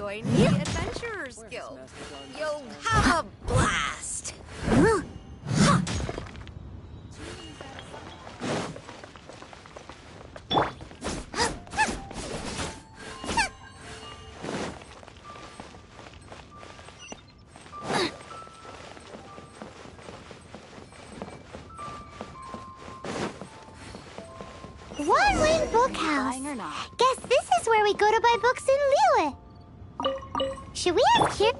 join the Adventurers Guild. You'll have a blast. One Wing Bookhouse. Guess this is where we go to buy books in Liyue. Should we ask here?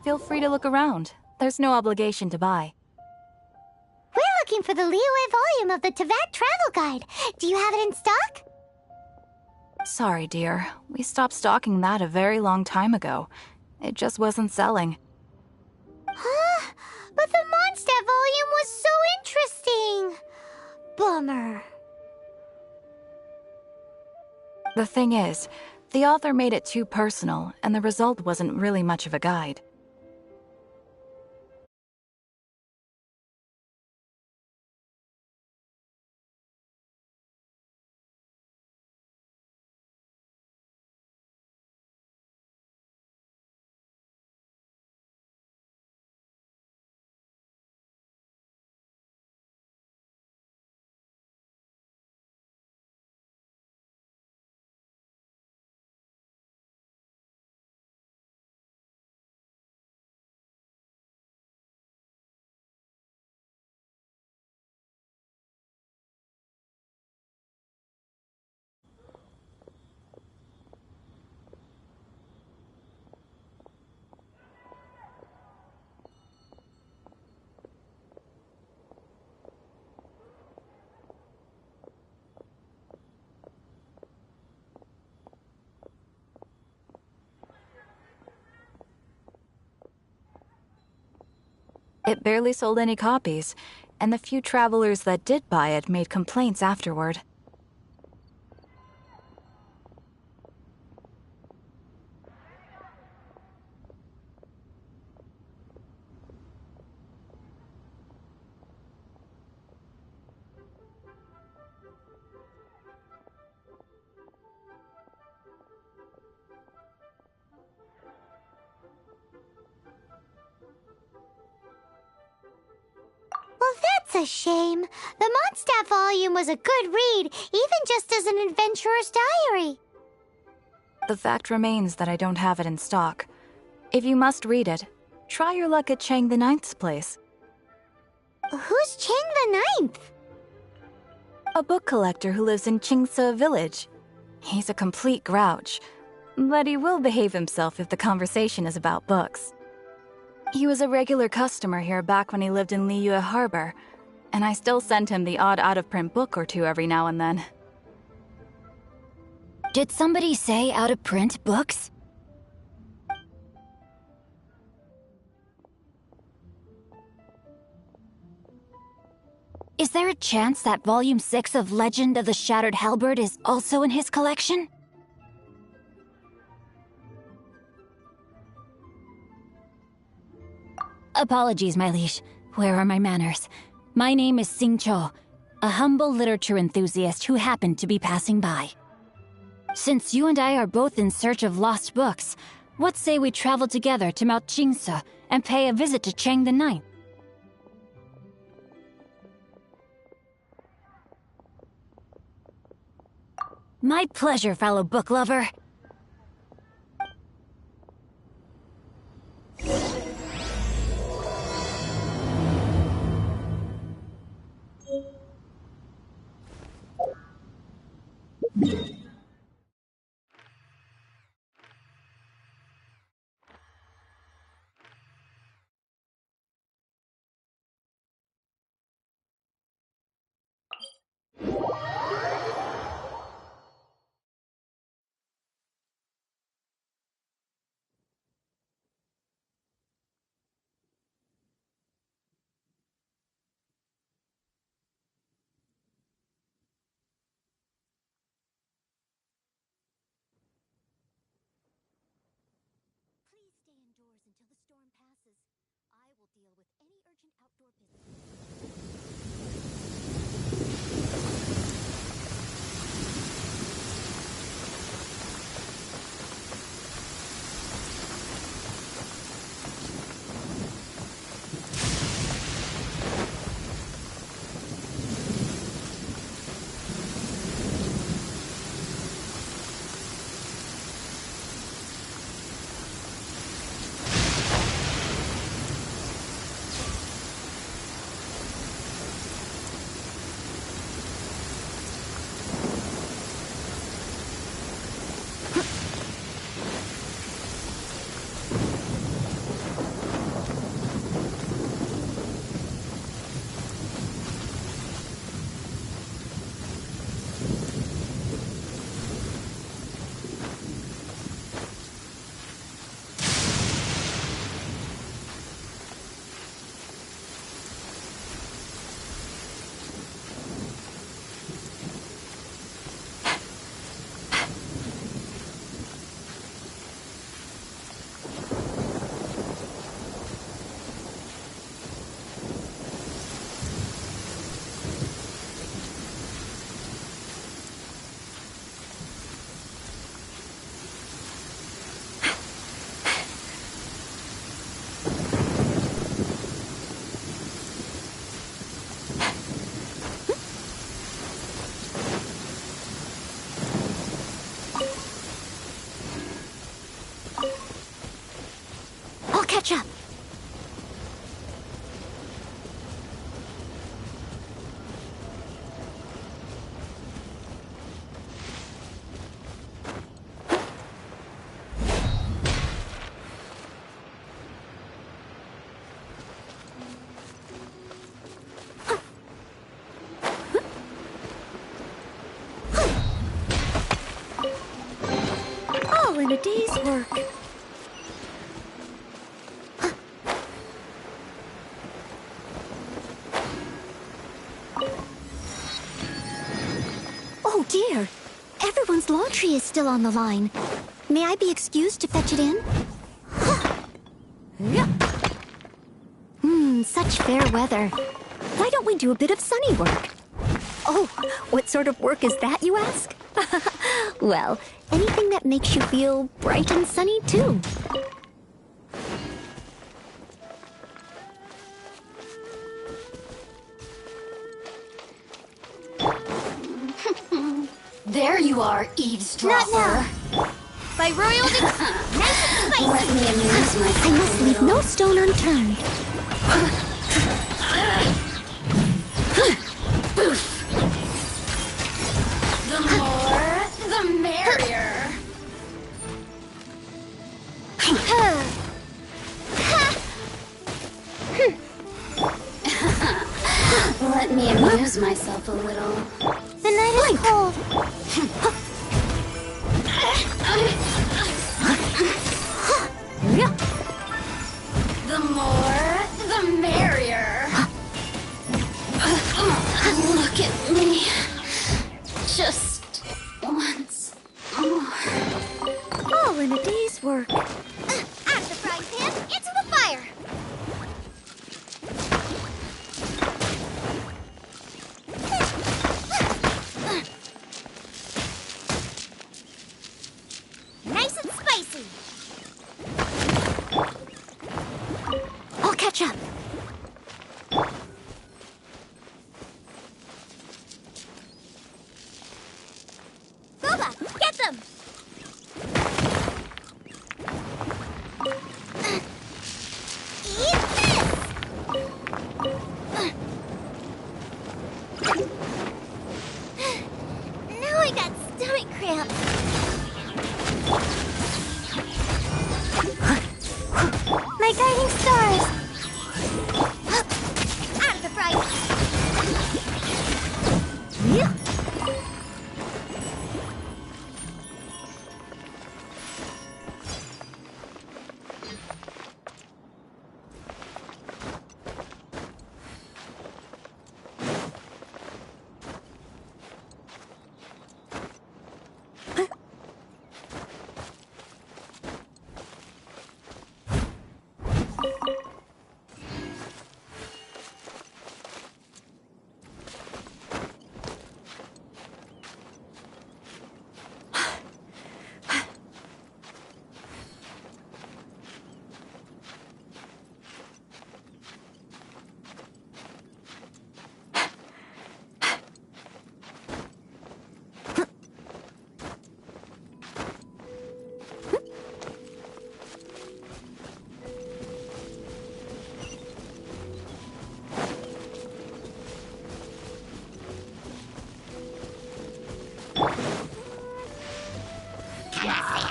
Feel free to look around. There's no obligation to buy. We're looking for the Liyue volume of the Teyvat Travel Guide. Do you have it in stock? Sorry, dear. We stopped stocking that a very long time ago. It just wasn't selling. Huh? But the Mondstadt volume was so interesting. Bummer. The thing is, the author made it too personal, and the result wasn't really much of a guide. It barely sold any copies, and the few travelers that did buy it made complaints afterward. Well, that's a shame. The Mondstadt volume was a good read, even just as an adventurer's diary. The fact remains that I don't have it in stock. If you must read it, try your luck at Chang the Ninth's place. Who's Chang the Ninth? A book collector who lives in Qingse village. He's a complete grouch, but he will behave himself if the conversation is about books. He was a regular customer here back when he lived in Liyue Harbor, and I still send him the odd out-of-print book or two every now and then. Did somebody say out-of-print books? Is there a chance that Volume 6 of Legend of the Shattered Halberd is also in his collection? Apologies, my liege. Where are my manners? My name is Sing Cho, a humble literature enthusiast who happened to be passing by. Since you and I are both in search of lost books, what say we travel together to Mount Qingse and pay a visit to Chang the Ninth? My pleasure, fellow book lover. Please stay indoors until the storm passes. I will deal with any urgent outdoor business. catch up. All in a day's work. Oh dear, everyone's laundry is still on the line. May I be excused to fetch it in? Such fair weather. Why don't we do a bit of sunny work? Oh, what sort of work is that, you ask? Well, anything that makes you feel bright and sunny, too. There you are, eavesdropper. Not now. By royal nice and spicy. Let me amuse myself. I must leave no stone unturned. The more, the merrier. Let me amuse myself a little. The night is cold. The more, the merrier. Look at me. Just once more. All in a day's work. Out of the frying pan, into the fire. Nice and spicy. I'll catch up. Boba, get them! Eat this! Now I got stomach cramps. My guiding stars! Out of the frying pan!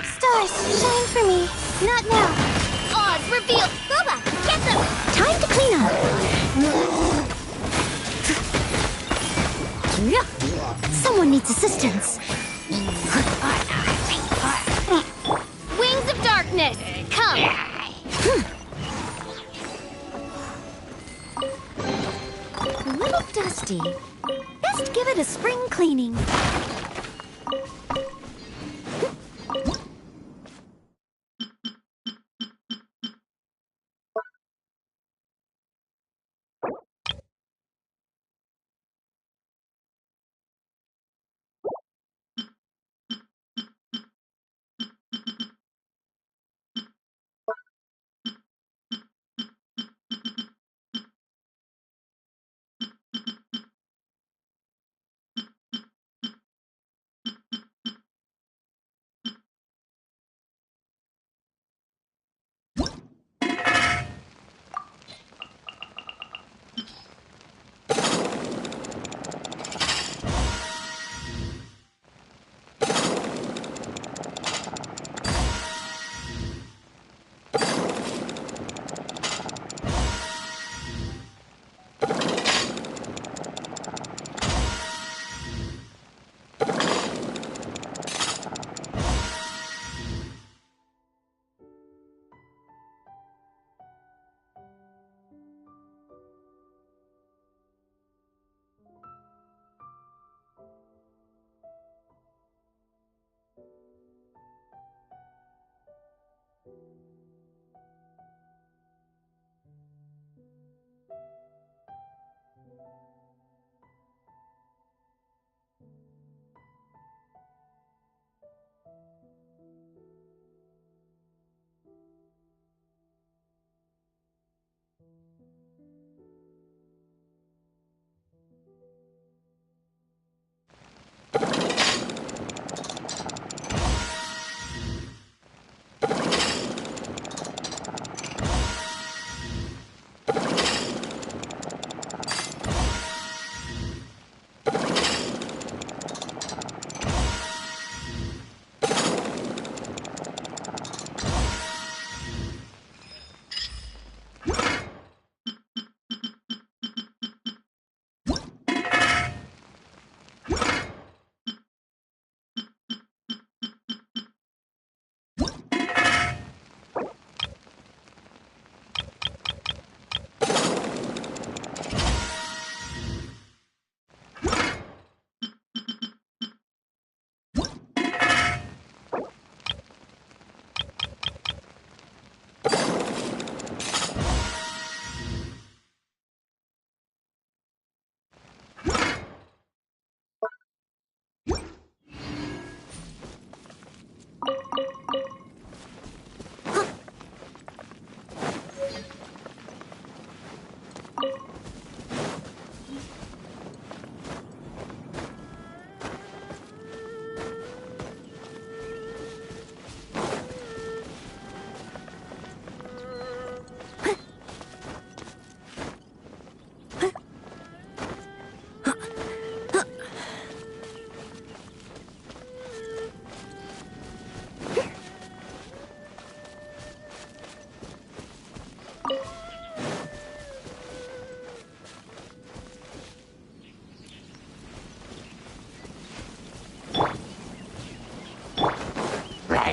Stars, shine for me. Not now. Oz, reveal. Boba, get them. Time to clean up. Someone needs assistance. Wings of darkness, come. A little dusty. Best give it a spring cleaning.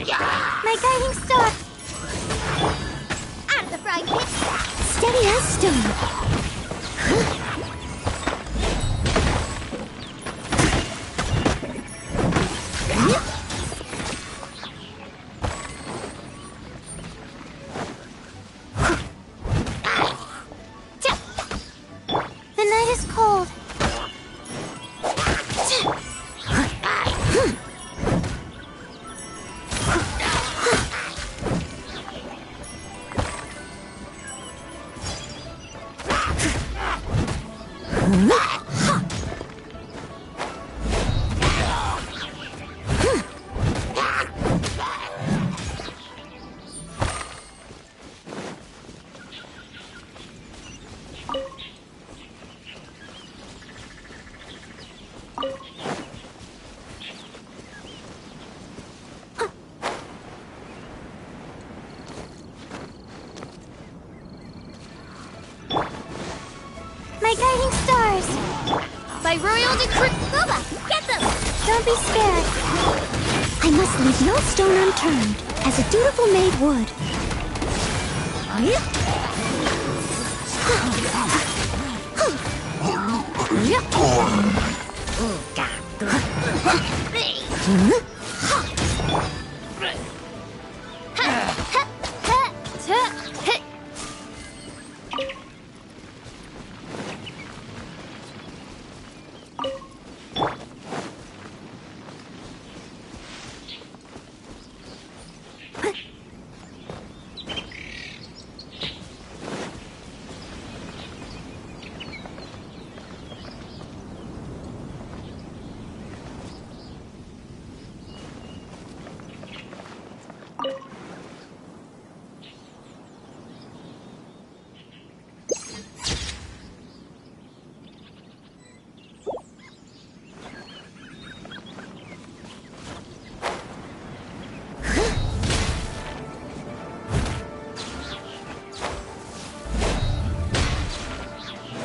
My guiding star! Out of the frying pan! Steady as stone. The night is cold. My guiding stars! By royal decree. Boba, get them! Don't be scared. I must leave no stone unturned, as a dutiful maid would.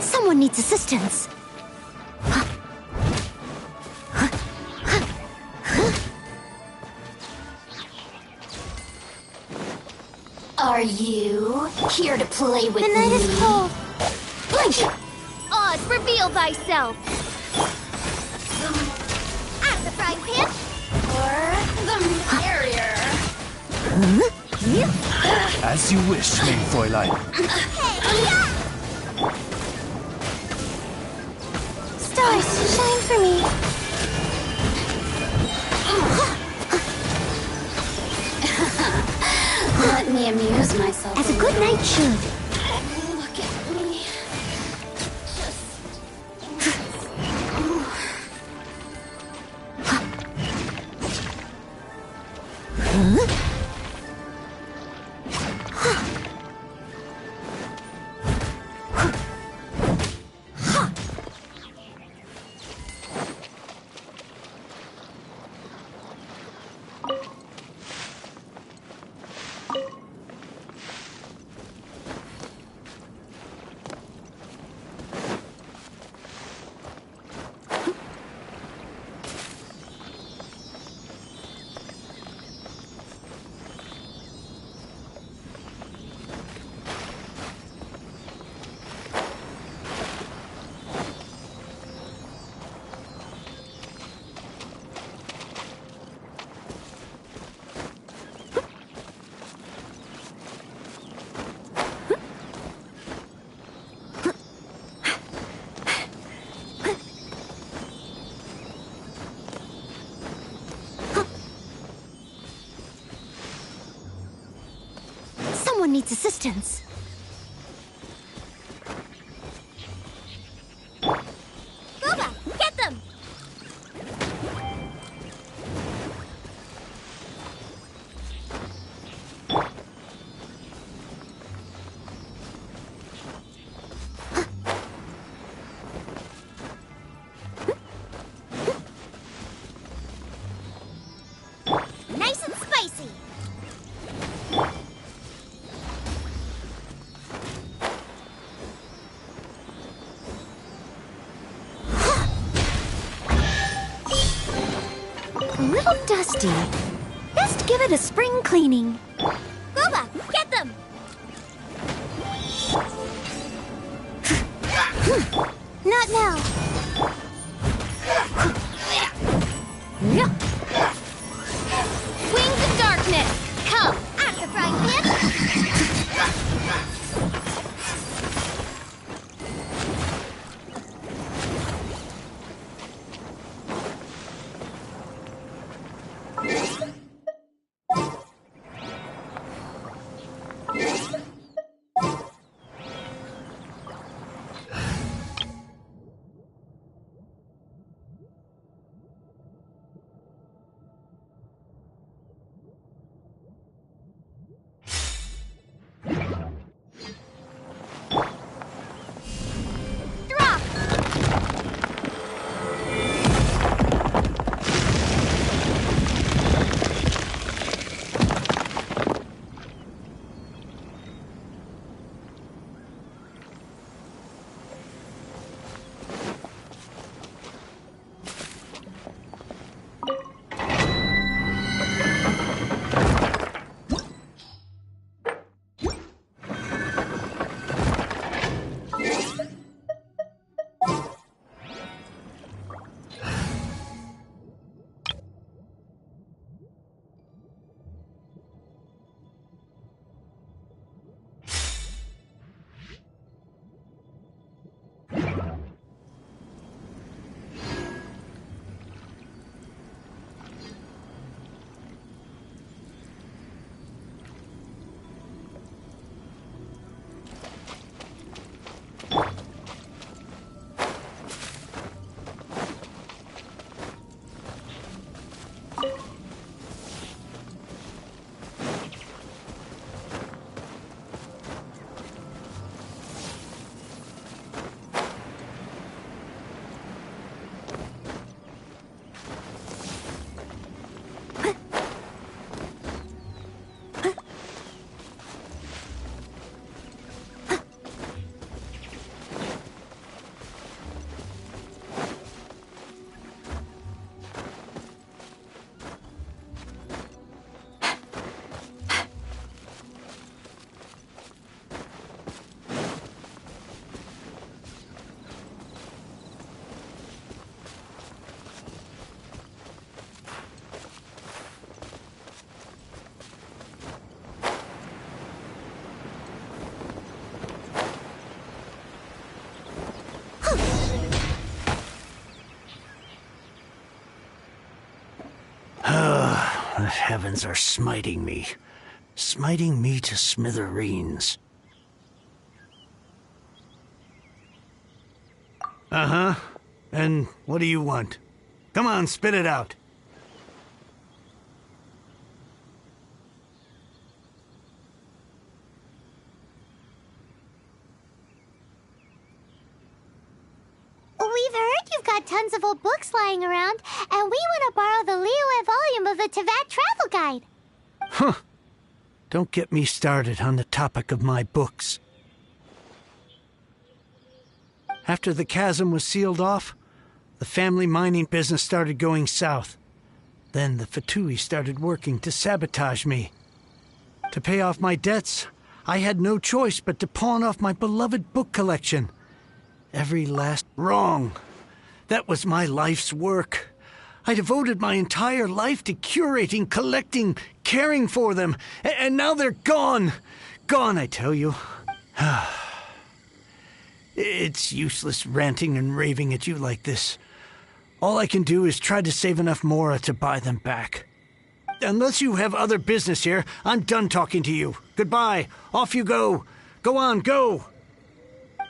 Someone needs assistance. Are you here to play with The night me? is cold. Oz, reveal thyself. Out of the frying pan. Or the merrier. As you wish, main Fräulein. Stars, shine for me. Let me amuse myself. As a good knight should. Look at me. Someone needs assistance. Boba, get them! Nice and spicy! A little dusty. Best give it a spring cleaning. Booba, get them! Not now. Wings of darkness! Come, at the frying pan! The heavens are smiting me to smithereens. Uh-huh. And what do you want? Come on, spit it out. We've heard you've got tons of old books lying around, and we want to borrow the Liyue volume of the Teyvat Travel Guide. Huh. Don't get me started on the topic of my books. After the chasm was sealed off, the family mining business started going south. Then the Fatui started working to sabotage me. To pay off my debts, I had no choice but to pawn off my beloved book collection. Every last wrong. That was my life's work. I devoted my entire life to curating, collecting, caring for them. And now they're gone. Gone, I tell you. It's useless ranting and raving at you like this. All I can do is try to save enough Mora to buy them back. Unless you have other business here, I'm done talking to you. Goodbye. Off you go. Go on, go.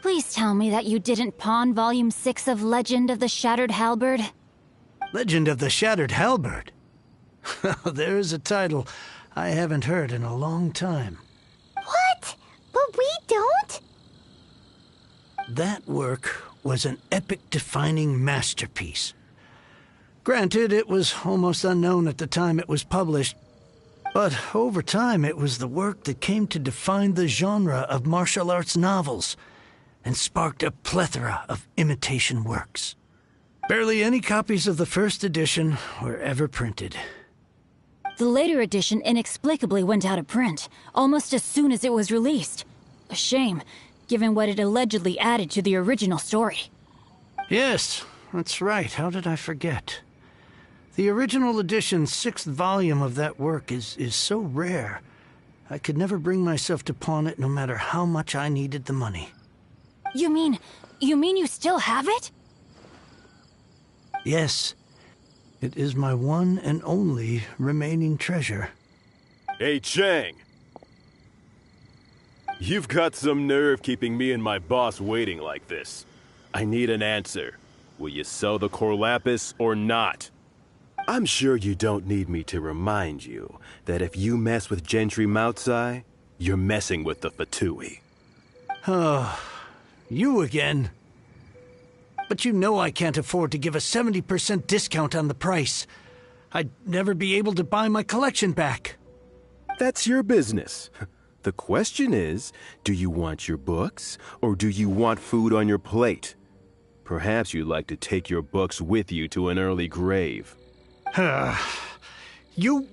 Please tell me that you didn't pawn Volume 6 of Legend of the Shattered Halberd. Legend of the Shattered Halberd? There's a title I haven't heard in a long time. What? But we don't? That work was an epic-defining masterpiece. Granted, it was almost unknown at the time it was published, but over time it was the work that came to define the genre of martial arts novels and sparked a plethora of imitation works. Barely any copies of the first edition were ever printed. The later edition inexplicably went out of print, almost as soon as it was released. A shame, given what it allegedly added to the original story. Yes, that's right. How did I forget? The original edition's 6th volume of that work is so rare. I could never bring myself to pawn it no matter how much I needed the money. You mean you still have it? Yes. It is my one and only remaining treasure. Hey, Chang! You've got some nerve keeping me and my boss waiting like this. I need an answer. Will you sell the core lapis or not? I'm sure you don't need me to remind you that if you mess with Gentry Moutsai, you're messing with the Fatui. Oh, you again. But you know I can't afford to give a 70% discount on the price. I'd never be able to buy my collection back. That's your business. The question is, do you want your books, or do you want food on your plate? Perhaps you'd like to take your books with you to an early grave. You...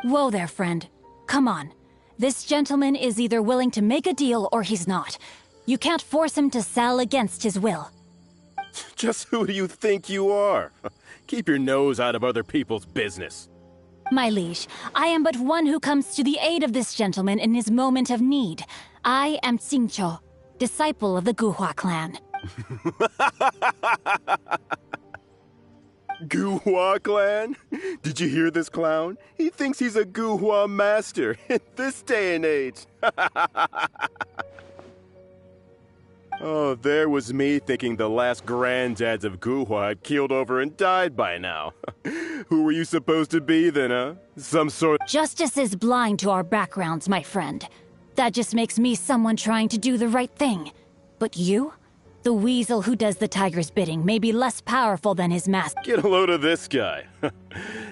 Whoa there, friend. Come on. This gentleman is either willing to make a deal or he's not. You can't force him to sell against his will. Just who do you think you are? Keep your nose out of other people's business. My liege, I am but one who comes to the aid of this gentleman in his moment of need. I am Xingqiu, disciple of the Guhua clan. Guhua clan? Did you hear this clown? He thinks he's a Guhua master in this day and age. Oh, there was me thinking the last granddads of Guhua had keeled over and died by now. Who were you supposed to be then, huh? Some sort... Justice is blind to our backgrounds, my friend. That just makes me someone trying to do the right thing. But you? The weasel who does the tiger's bidding may be less powerful than his master. Get a load of this guy.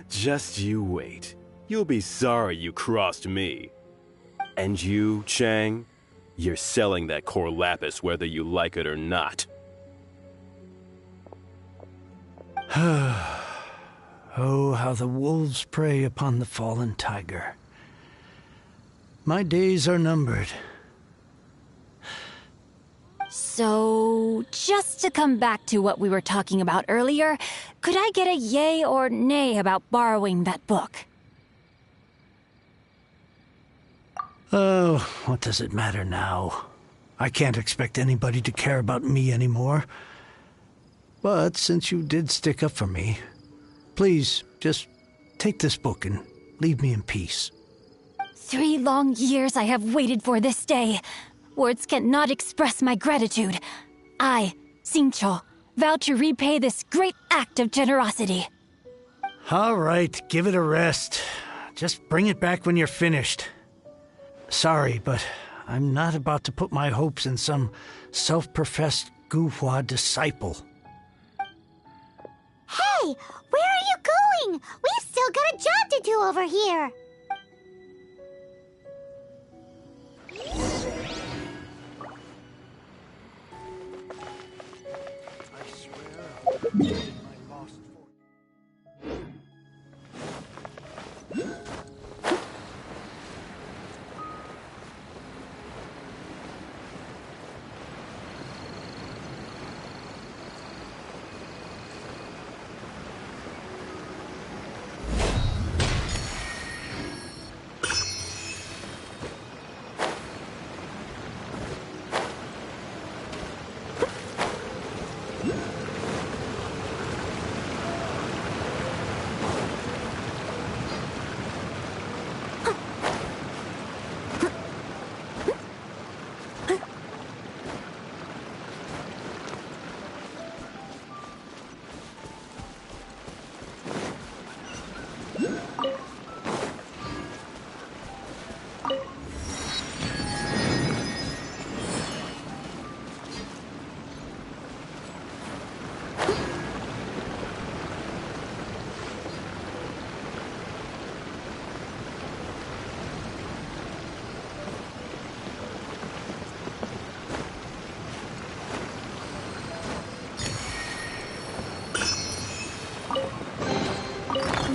Just you wait. You'll be sorry you crossed me. And you, Chang, you're selling that core lapis whether you like it or not. Oh, how the wolves prey upon the fallen tiger. My days are numbered. So, just to come back to what we were talking about earlier, could I get a yay or nay about borrowing that book? Oh, what does it matter now? I can't expect anybody to care about me anymore. But since you did stick up for me, please just take this book and leave me in peace. 3 long years I have waited for this day. Words cannot express my gratitude. I, Xingqiu, vow to repay this great act of generosity. All right, give it a rest. Just bring it back when you're finished. Sorry, but I'm not about to put my hopes in some self-professed Guhua disciple. Hey, where are you going? We've still got a job to do over here.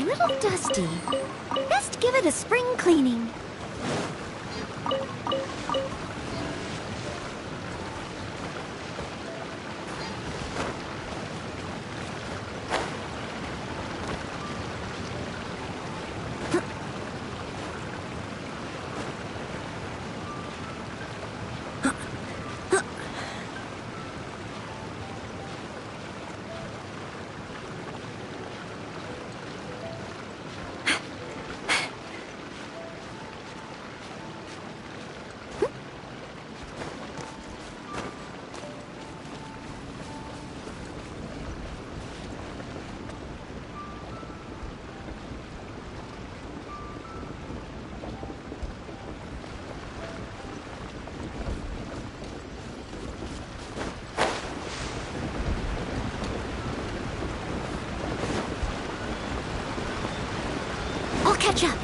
little dusty. Best give it a spring cleaning. I'll catch up.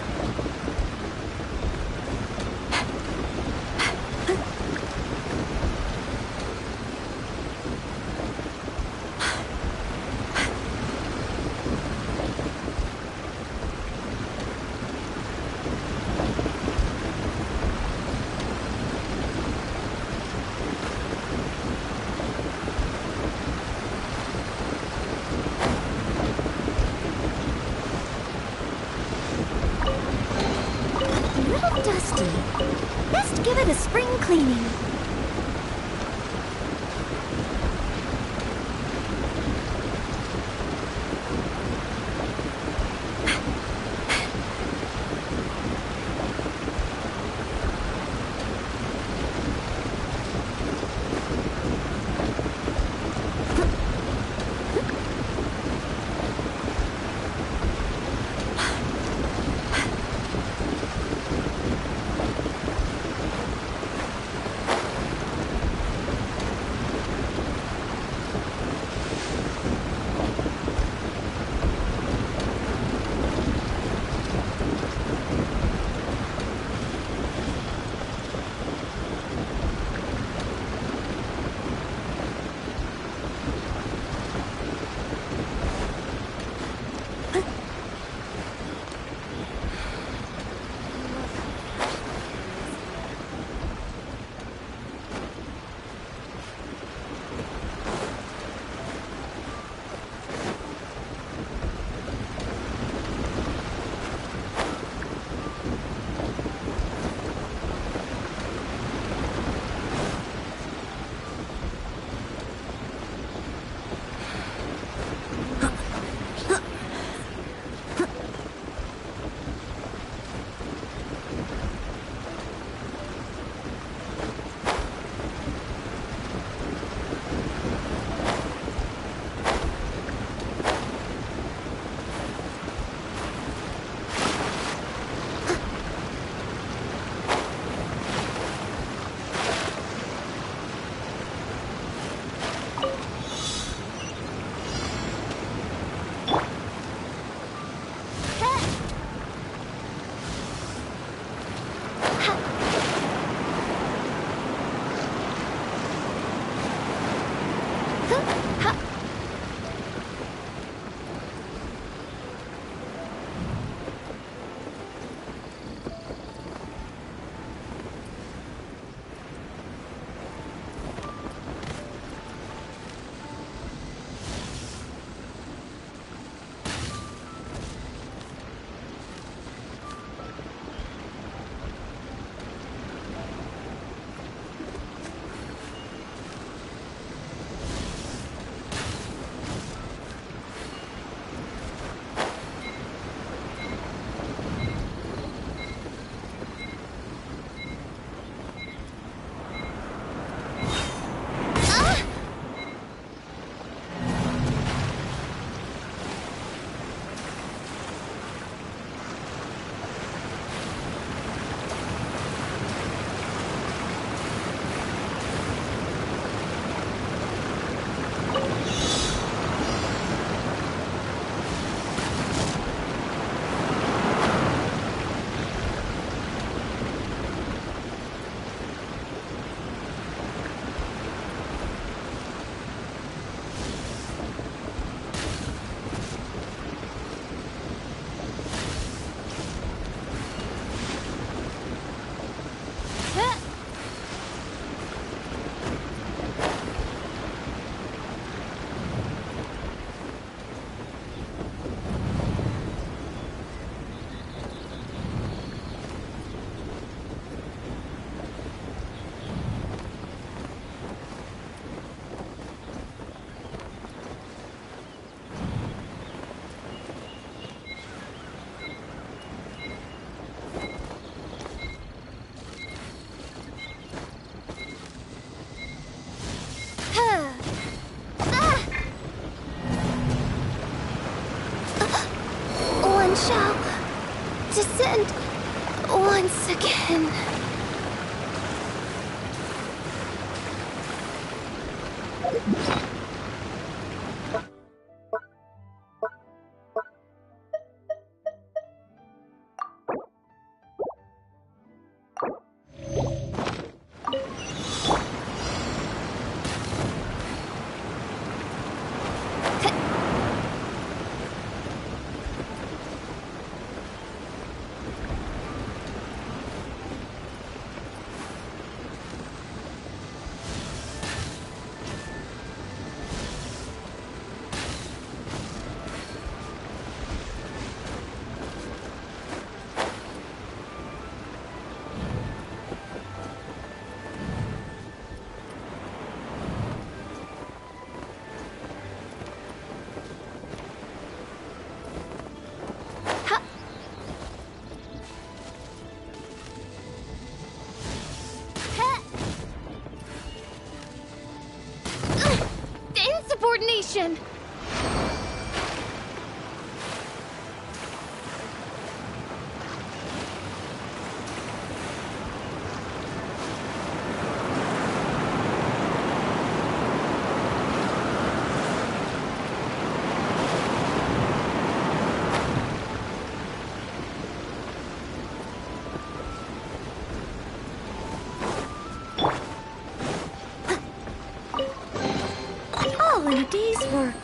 Dusty. Best give it a spring cleaning. sun shall descend once again. Insubordination! All in a day's work.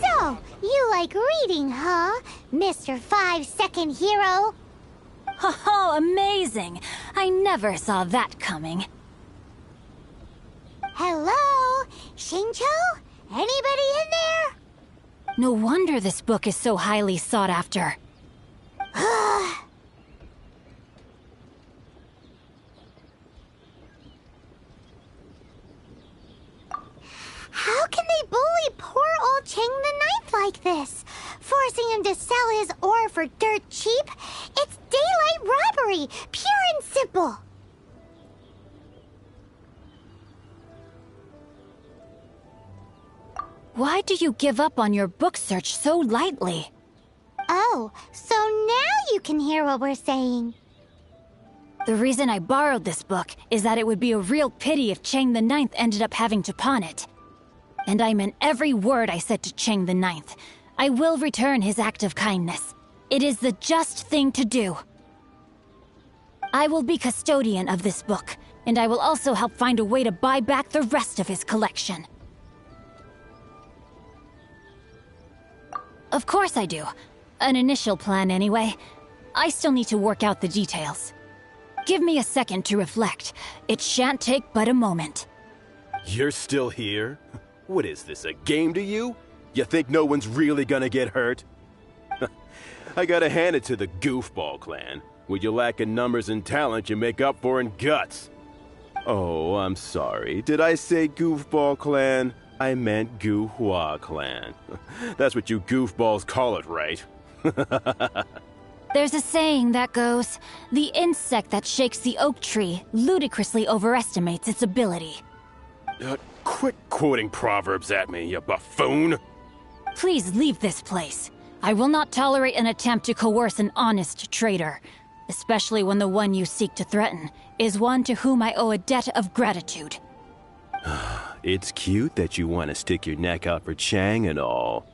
So, you like reading, huh, Mr. 5-second hero? Oh, amazing! I never saw that coming. Hello? Shincho? Anybody in there? No wonder this book is so highly sought after. How can they bully poor old Chang the Ninth like this? Forcing him to sell his ore for dirt cheap? It's daylight robbery, pure and simple. Why do you give up on your book search so lightly? Oh, so now you can hear what we're saying. The reason I borrowed this book is that it would be a real pity if Chang the Ninth ended up having to pawn it. And I meant every word I said to Chang the Ninth. I will return his act of kindness. It is the just thing to do. I will be custodian of this book, and I will also help find a way to buy back the rest of his collection. Of course I do. An initial plan, anyway. I still need to work out the details. Give me a second to reflect. It shan't take but a moment. You're still here? What is this, a game to you? You think no one's really gonna get hurt? I gotta hand it to the Goofball Clan. What you lack in numbers and talent, you make up for in guts. Oh, I'm sorry. Did I say Goofball Clan? I meant Gu-Hua Clan. That's what you goofballs call it, right? There's a saying that goes, the insect that shakes the oak tree ludicrously overestimates its ability. Quit quoting proverbs at me, you buffoon! Please leave this place. I will not tolerate an attempt to coerce an honest trader, especially when the one you seek to threaten is one to whom I owe a debt of gratitude. It's cute that you want to stick your neck out for Chang and all.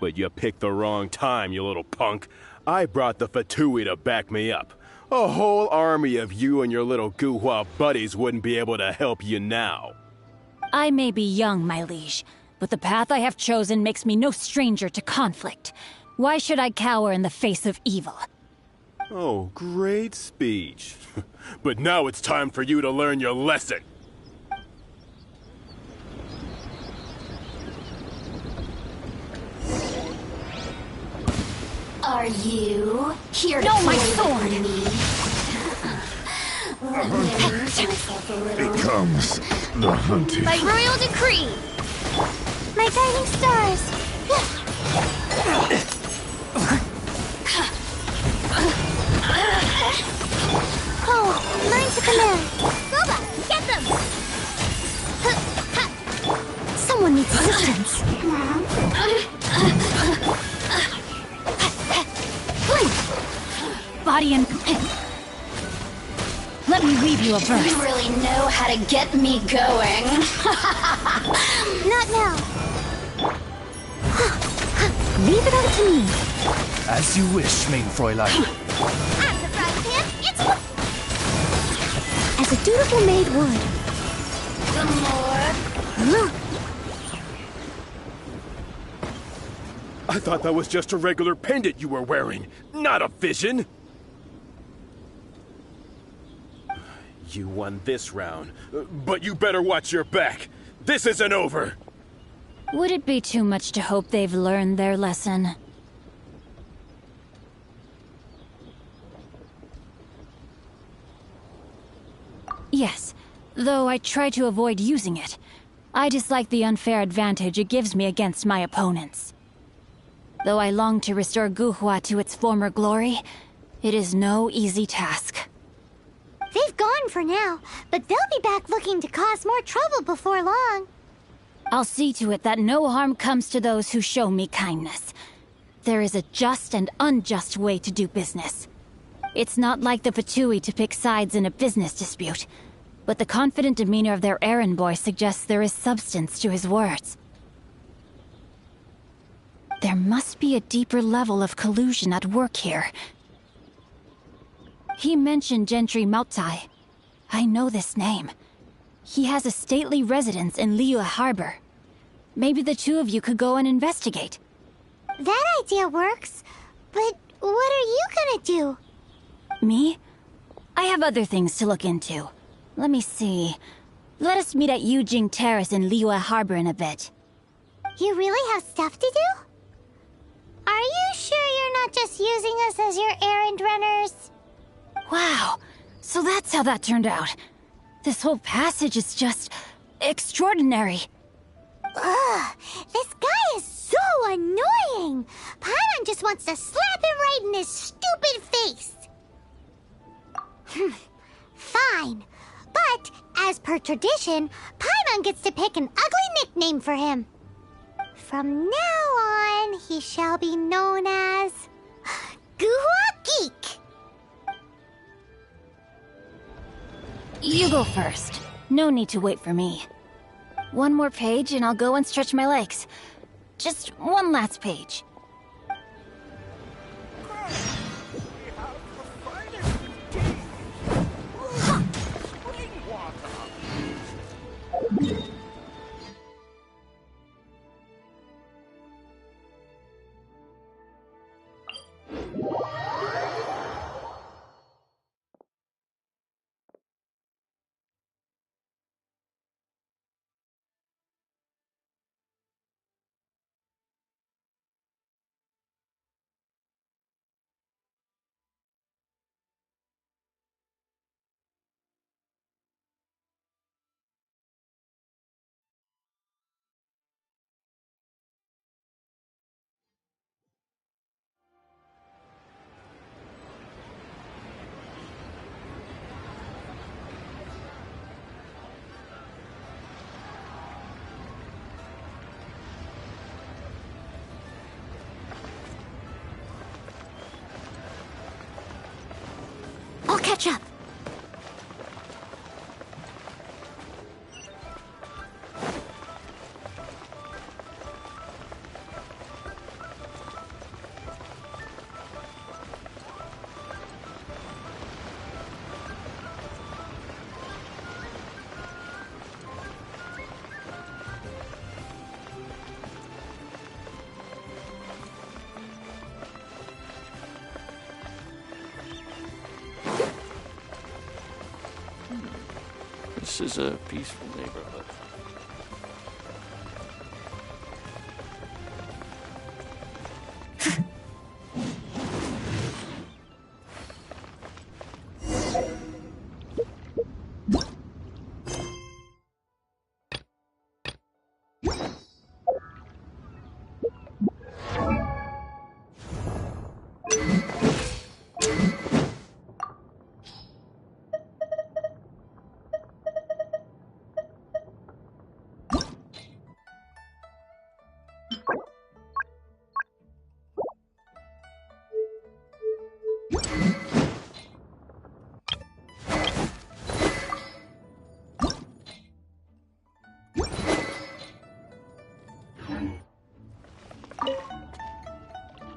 But you picked the wrong time, you little punk. I brought the Fatui to back me up. A whole army of you and your little Guhua buddies wouldn't be able to help you now. I may be young, my liege, but the path I have chosen makes me no stranger to conflict. Why should I cower in the face of evil? Oh, great speech. But now it's time for you to learn your lesson. Are you here to No, my play sword! with me? Becomes the hunted. By royal decree! My guiding stars! Oh, learn to command! Boba, get them! Someone needs assistance. Body and... Let me read you a verse. You really know how to get me going. Not now! Leave it up to me. As you wish, main Fräulein. I'm the frying pan, it's... As a dutiful maid would. I thought that was just a regular pendant you were wearing, not a vision. You won this round, but you better watch your back. This isn't over. Would it be too much to hope they've learned their lesson? Yes, though I try to avoid using it. I dislike the unfair advantage it gives me against my opponents. Though I long to restore Guhua to its former glory, it is no easy task. They've gone for now, but they'll be back looking to cause more trouble before long. I'll see to it that no harm comes to those who show me kindness. There is a just and unjust way to do business. It's not like the Fatui to pick sides in a business dispute, but the confident demeanor of their errand boy suggests there is substance to his words. There must be a deeper level of collusion at work here. He mentioned Gentry Maotai. I know this name. He has a stately residence in Liyue Harbor. Maybe the two of you could go and investigate. That idea works, but what are you gonna do? Me? I have other things to look into. Let me see. Let us meet at Yujing Terrace in Liyue Harbor in a bit. You really have stuff to do? Are you sure you're not just using us as your errand runners? Wow, so that's how that turned out. This whole passage is just... extraordinary. Ugh, this guy is so annoying! Paimon just wants to slap him right in his stupid face! Fine. But, as per tradition, Paimon gets to pick an ugly nickname for him. From now on, he shall be known as... Guhua Geek! You go first. No need to wait for me. One more page and I'll go and stretch my legs. Just one last page. I'll catch up. This is a peaceful neighborhood.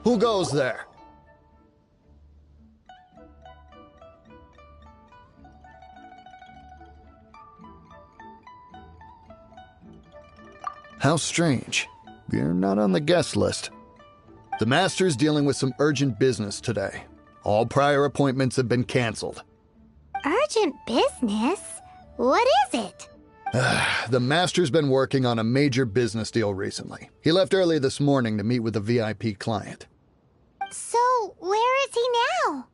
Who goes there? How strange. You're not on the guest list. The Master's dealing with some urgent business today. All prior appointments have been canceled. Urgent business? What is it? The Master's been working on a major business deal recently. He left early this morning to meet with a VIP client. So, where is he now?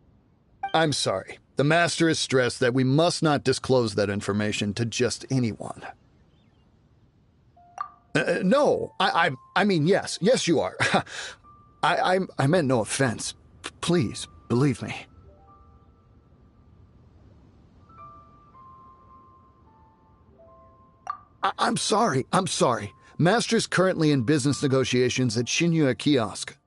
I'm sorry. The Master is stressed that we must not disclose that information to just anyone. No, I mean, yes. Yes, you are. I meant no offense. Please, believe me. I'm sorry. Master's currently in business negotiations at Shinya Kiosk.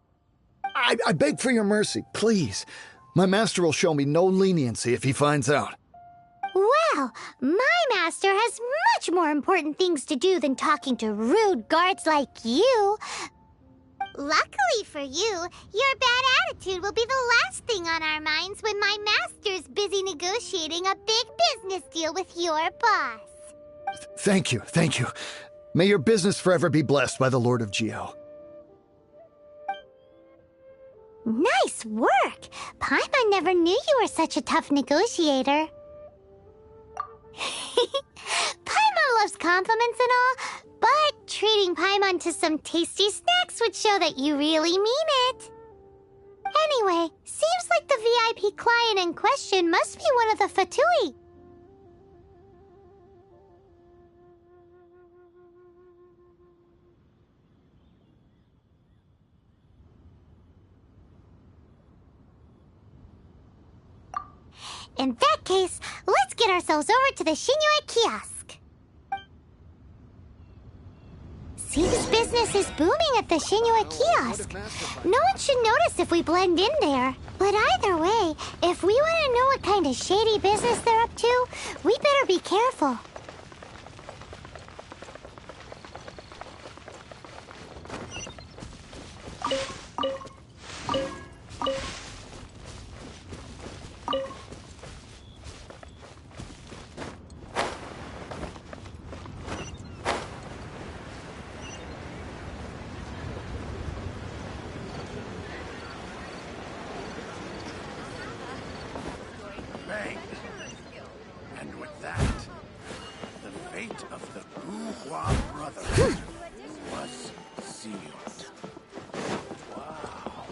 I beg for your mercy, please. My master will show me no leniency if he finds out. Well, my master has much more important things to do than talking to rude guards like you. Luckily for you, your bad attitude will be the last thing on our minds when my master's busy negotiating a big business deal with your boss. Thank you. May your business forever be blessed by the Lord of Geo. Nice work! Paimon never knew you were such a tough negotiator. Paimon loves compliments and all, but treating Paimon to some tasty snacks would show that you really mean it. Anyway, seems like the VIP client in question must be one of the Fatui. In that case, let's get ourselves over to the Shinya Kiosk. Seems business is booming at the Shinya Kiosk. No one should notice if we blend in there. But either way, if we want to know what kind of shady business they're up to, we better be careful. And with that, the fate of the Bourgeois Brotherhood was sealed. Wow.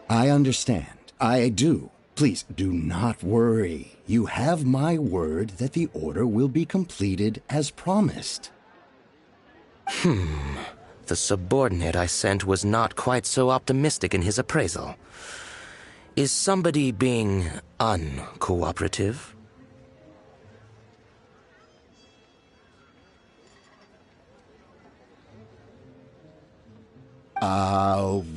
I understand. I do. Please do not worry. You have my word that the order will be completed as promised. The subordinate I sent was not quite so optimistic in his appraisal. Is somebody being uncooperative?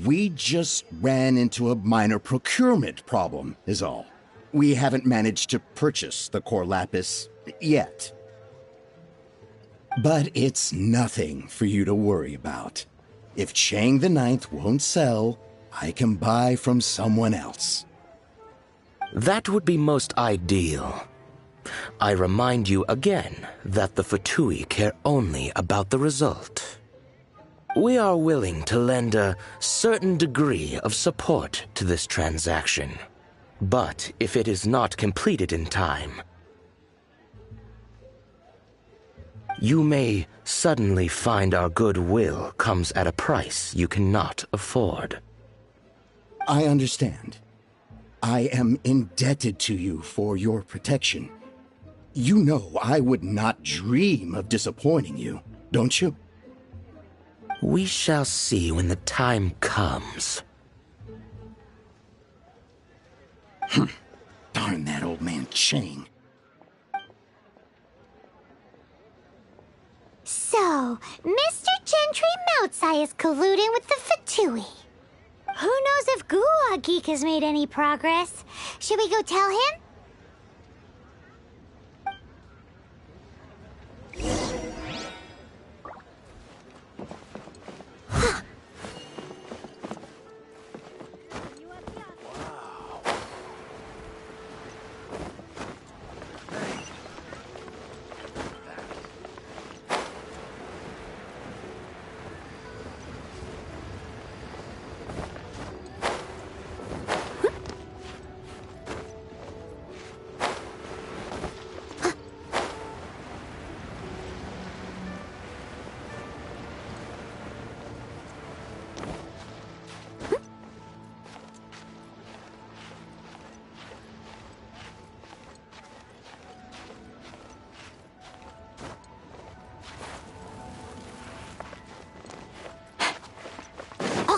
We just ran into a minor procurement problem, is all. We haven't managed to purchase the core lapis yet. But it's nothing for you to worry about. If Chang the Ninth won't sell, I can buy from someone else. That would be most ideal. I remind you again that the Fatui care only about the result. We are willing to lend a certain degree of support to this transaction, but if it is not completed in time, you may suddenly find our goodwill comes at a price you cannot afford. I understand. I am indebted to you for your protection. You know I would not dream of disappointing you, don't you? We shall see when the time comes. Darn that old man Chang. So, Mr. Gentry Moutsai is colluding with the Fatui. Who knows if Gulag Geek has made any progress? Should we go tell him?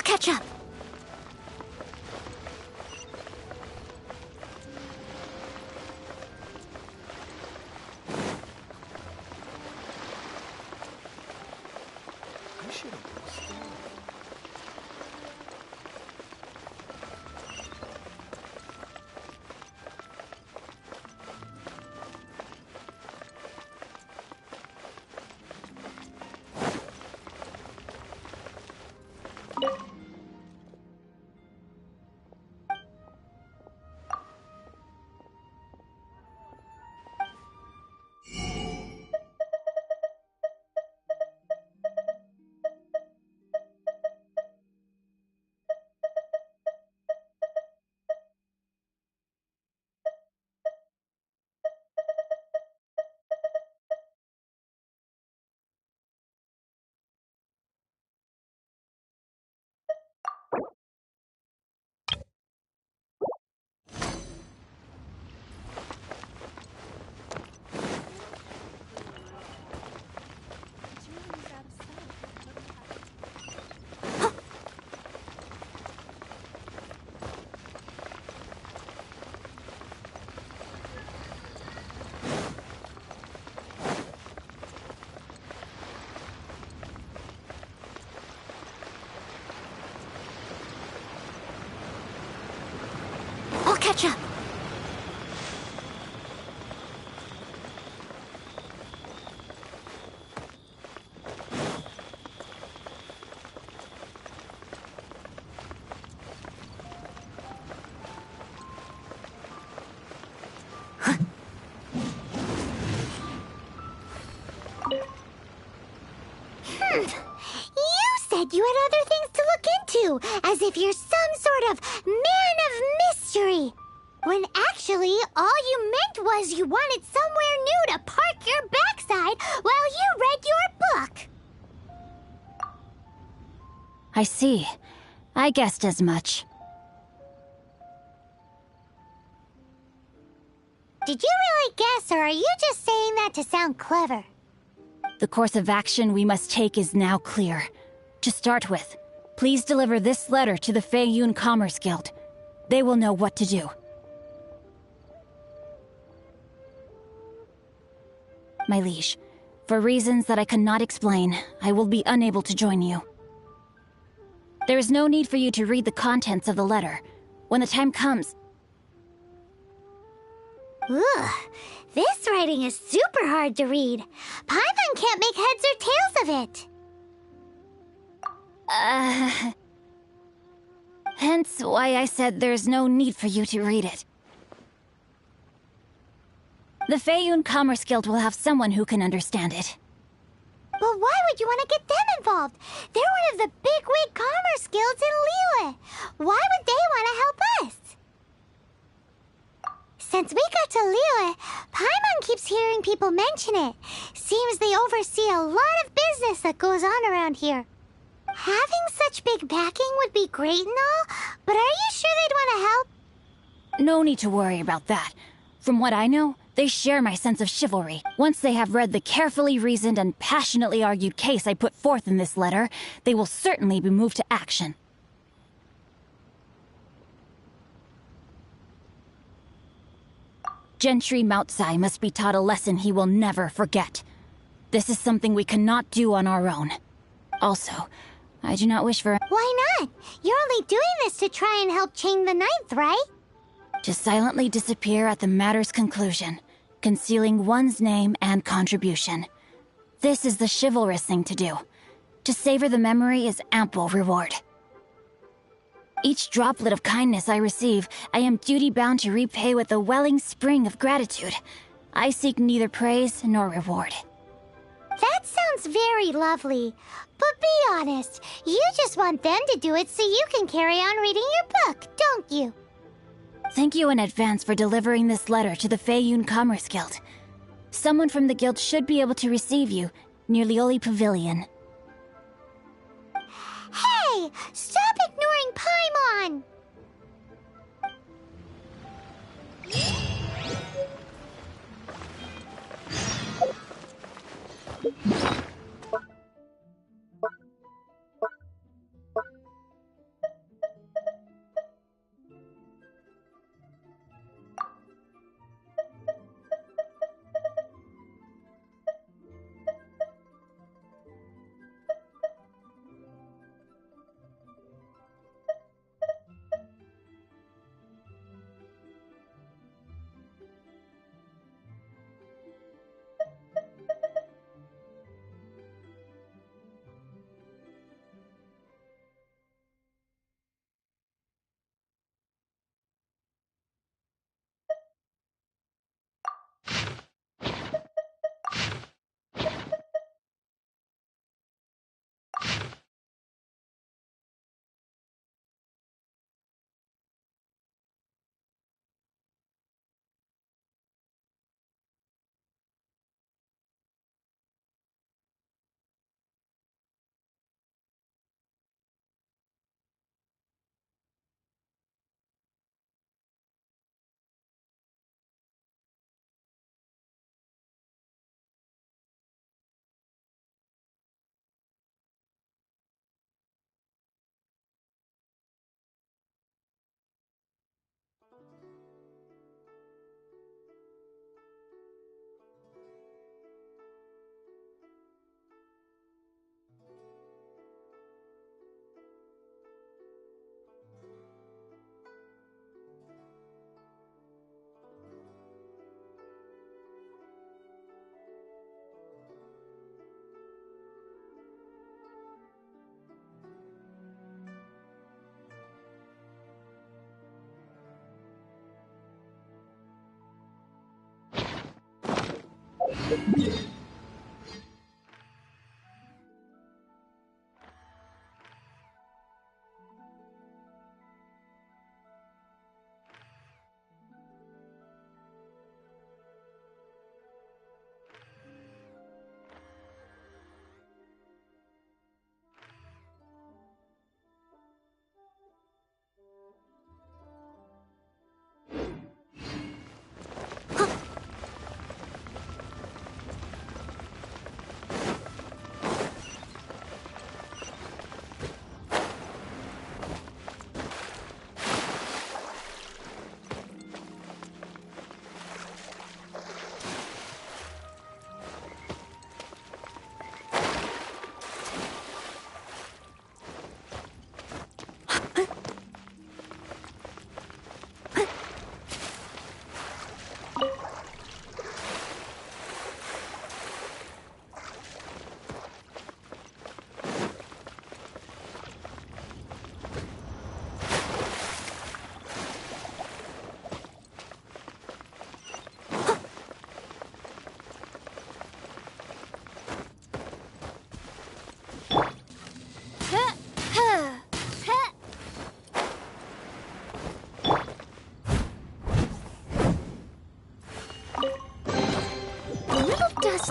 Catch up. Catch up. You said you had other things to look into, as if you're some sort of man of mystery. When actually, all you meant was you wanted somewhere new to park your backside while you read your book. I see. I guessed as much. Did you really guess, or are you just saying that to sound clever? The course of action we must take is now clear. To start with, please deliver this letter to the Feiyun Commerce Guild. They will know what to do. My liege, for reasons that I cannot explain, I will be unable to join you. There is no need for you to read the contents of the letter. When the time comes... Ugh, this writing is super hard to read. Paimon can't make heads or tails of it. Hence why I said there's no need for you to read it. The Feiyun Commerce Guild will have someone who can understand it. But why would you want to get them involved? They're one of the bigwig commerce guilds in Liyue. Why would they want to help us? Since we got to Liyue, Paimon keeps hearing people mention it. Seems they oversee a lot of business that goes on around here. Having such big backing would be great and all, but are you sure they'd want to help? No need to worry about that. From what I know, they share my sense of chivalry. Once they have read the carefully reasoned and passionately argued case I put forth in this letter, they will certainly be moved to action. Gentry Moutsai must be taught a lesson he will never forget. This is something we cannot do on our own. Also, I do not wish for— Why not? You're only doing this to try and help Chain the Ninth, right? to silently disappear at the matter's conclusion, concealing one's name and contribution. This is the chivalrous thing to do. To savor the memory is ample reward. Each droplet of kindness I receive, I am duty-bound to repay with a welling spring of gratitude. I seek neither praise nor reward. That sounds very lovely. But be honest, you just want them to do it so you can carry on reading your book, don't you? Thank you in advance for delivering this letter to the Feiyun Commerce Guild. Someone from the guild should be able to receive you near Lioli Pavilion. Hey! Stop ignoring Paimon!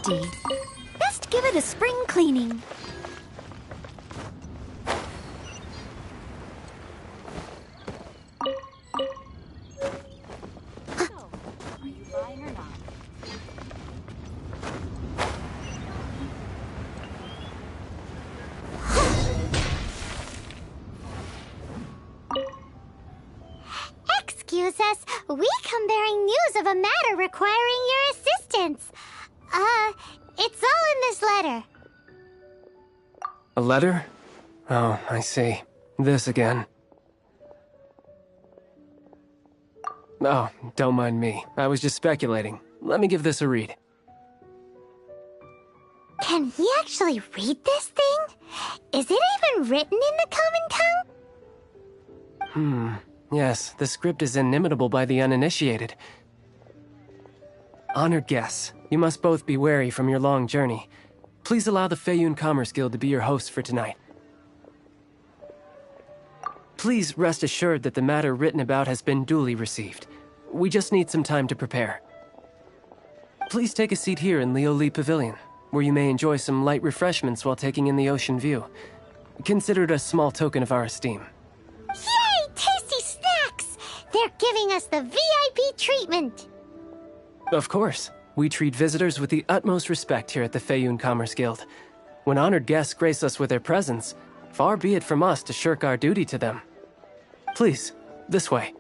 dusty. Best give it a spring cleaning. Are you lying or not? Excuse us, we come bearing news of a matter requiring your assistance. It's all in this letter. A letter? Oh, I see. This again. Oh, don't mind me. I was just speculating. Let me give this a read. Can he actually read this thing? Is it even written in the common tongue? Yes, the script is inimitable by the uninitiated. Honored guests, you must both be wary from your long journey. Please allow the Feiyun Commerce Guild to be your host for tonight. Please rest assured that the matter written about has been duly received. We just need some time to prepare. Please take a seat here in Leo Lee Pavilion, where you may enjoy some light refreshments while taking in the ocean view. Consider it a small token of our esteem. Yay! Tasty snacks! They're giving us the VIP treatment. Of course. We treat visitors with the utmost respect here at the Feiyun Commerce Guild. When honored guests grace us with their presence, far be it from us to shirk our duty to them. Please, this way.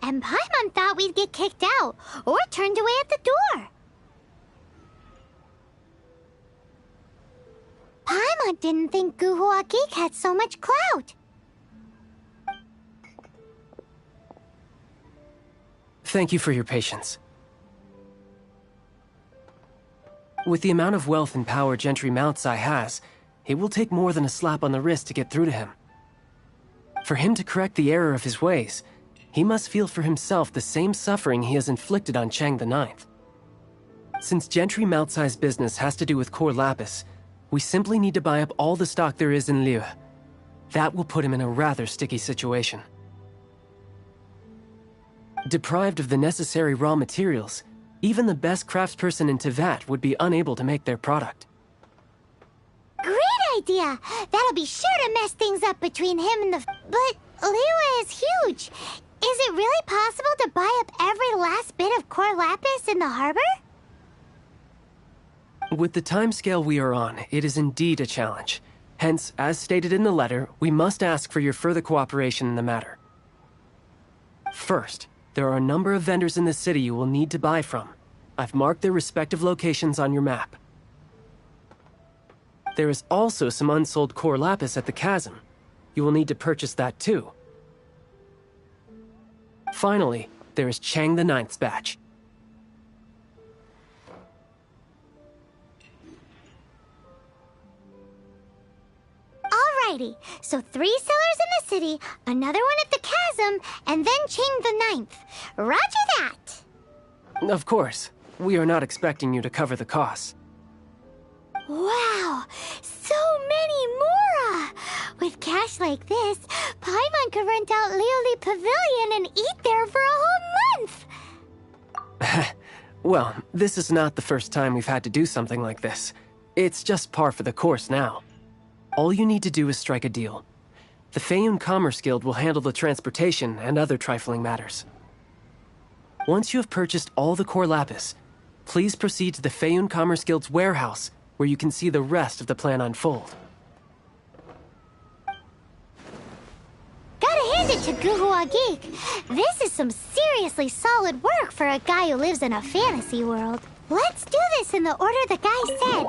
And Paimon thought we'd get kicked out, or turned away at the door. Paimon didn't think Guhua Geek had so much clout. Thank you for your patience. With the amount of wealth and power Gentry Mount'sai has, it will take more than a slap on the wrist to get through to him. For him to correct the error of his ways, he must feel for himself the same suffering he has inflicted on Chang the Ninth. Since Gentry Mount'sai's business has to do with core lapis, we simply need to buy up all the stock there is in Liyue. That will put him in a rather sticky situation. Deprived of the necessary raw materials, even the best craftsperson in Teyvat would be unable to make their product. Great idea! That'll be sure to mess things up between him and the... But Liyue is huge. Is it really possible to buy up every last bit of core lapis in the harbor? With the timescale we are on, it is indeed a challenge. Hence, as stated in the letter, we must ask for your further cooperation in the matter. First, there are a number of vendors in the city you will need to buy from. I've marked their respective locations on your map. There is also some unsold core lapis at the chasm. You will need to purchase that too. Finally, there is Chang the Ninth's batch. Alrighty, so 3 sellers in the city, another one at the chasm, and then Chang the Ninth. Roger that! Of course. We are not expecting you to cover the costs. Wow, so many more! With cash like this, Paimon could rent out Lioli Pavilion and eat there for a whole month! Well, this is not the first time we've had to do something like this. It's just par for the course now. All you need to do is strike a deal. The Feiyun Commerce Guild will handle the transportation and other trifling matters. Once you have purchased all the core lapis, please proceed to the Feiyun Commerce Guild's warehouse, where you can see the rest of the plan unfold. Gotta hand it to Guhua Geek. This is some seriously solid work for a guy who lives in a fantasy world. Let's do this in the order the guy said.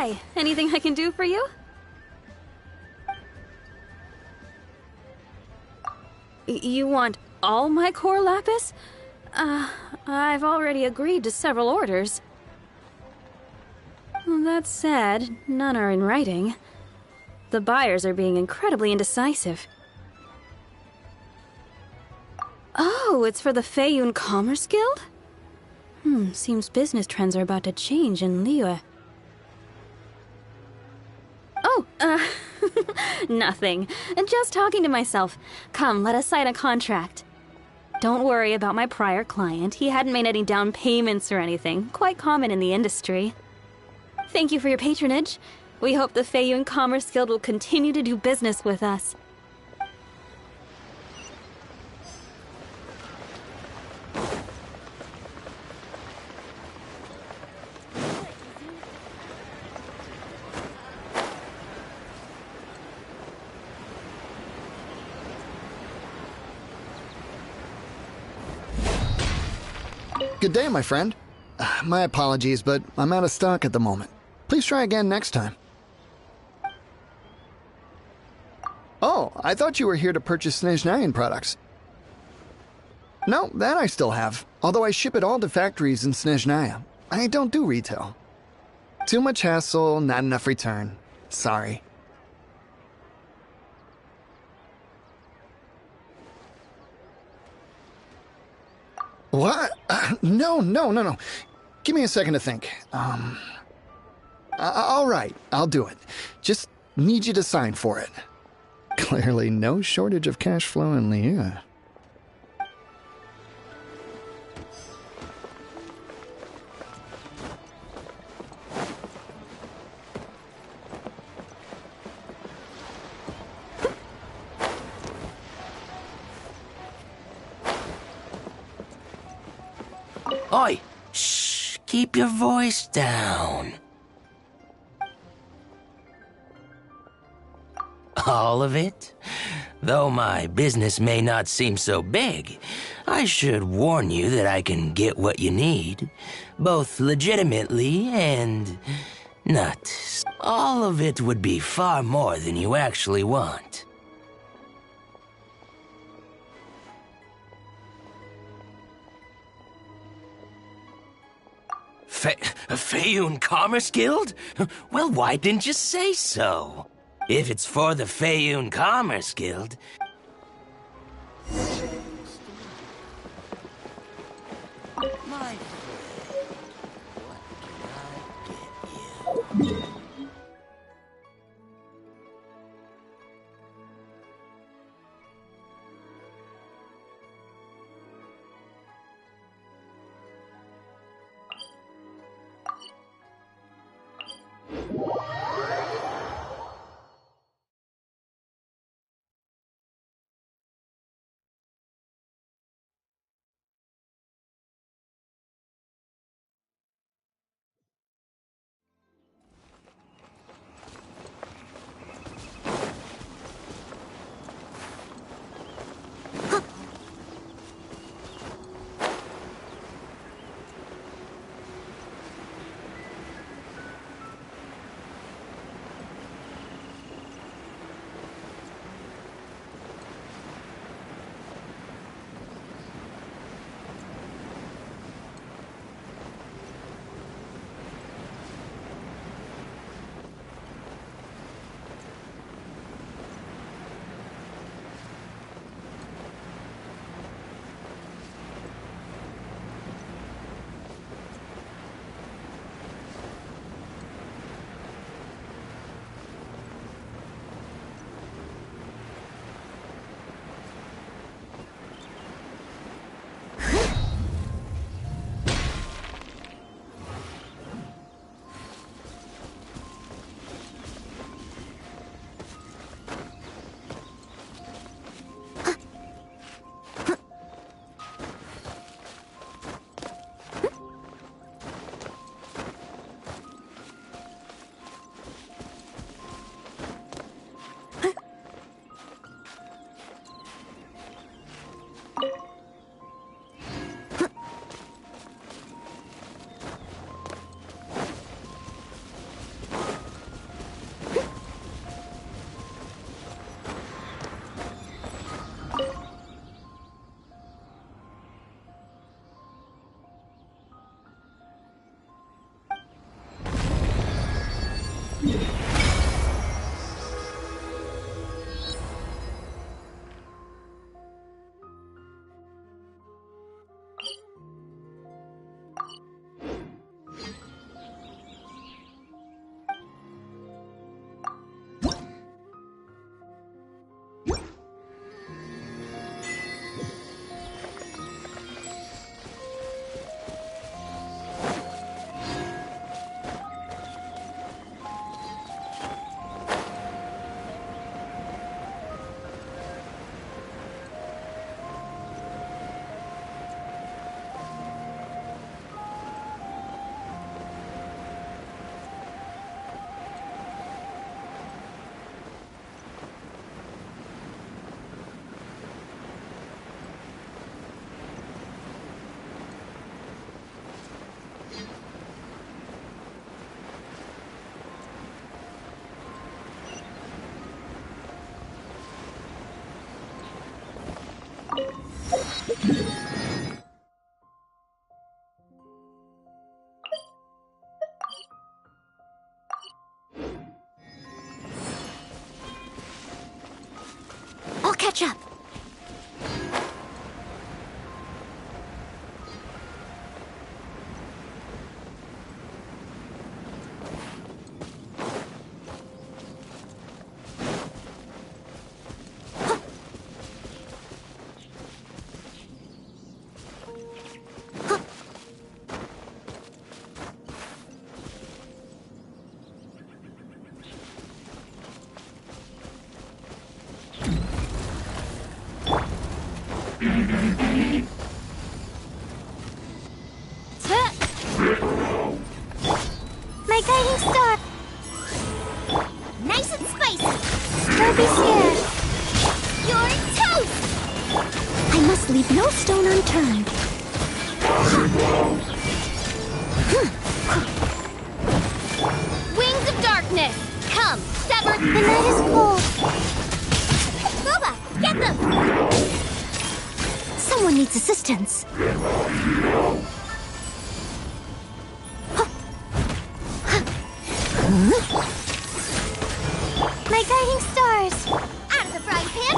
Hi, anything I can do for you? You want all my core lapis? I've already agreed to several orders. Well, that said, none are in writing. The buyers are being incredibly indecisive. Oh, it's for the Feiyun Commerce Guild? Seems business trends are about to change in Liyue. Oh, nothing. Just talking to myself. Come, let us sign a contract. Don't worry about my prior client. He hadn't made any down payments or anything. Quite common in the industry. Thank you for your patronage. We hope the Feiyun Commerce Guild will continue to do business with us. Good day, my friend. My apologies, but I'm out of stock at the moment. Please try again next time. Oh, I thought you were here to purchase Snezhnayan products. No, that I still have, although I ship it all to factories in Snezhnaya. I don't do retail. Too much hassle, not enough return. Sorry. What? No. Give me a second to think. All right, I'll do it. Just need you to sign for it. Clearly no shortage of cash flow in Liyue. Oi! Shh! Keep your voice down. All of it? Though my business may not seem so big, I should warn you that I can get what you need, both legitimately and not. All of it would be far more than you actually want. Feiyun Commerce Guild? Well, why didn't you say so? If it's for the Feiyun Commerce Guild... My friend, what can I get you? I'll catch up. My guiding star! Nice and spicy! Don't be scared! You're toast! I must leave no stone unturned. Wings of darkness! Come, sever! The night is cold! Boba, get them! Someone needs assistance. My guiding stars! Out of the frying pan!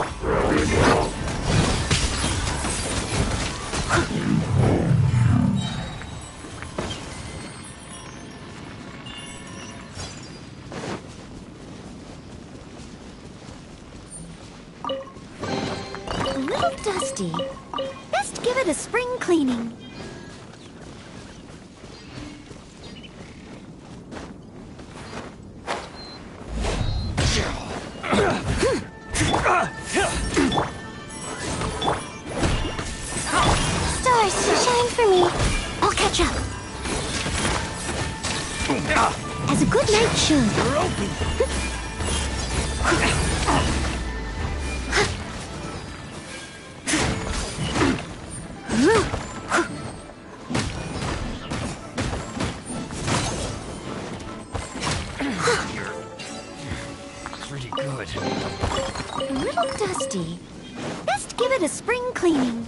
A little dusty. Best give it a spring cleaning. Stars, shine for me! I'll catch up. As a good night should. Pretty good. A little dusty. Best give it a spring cleaning.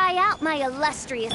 Try out my illustrious...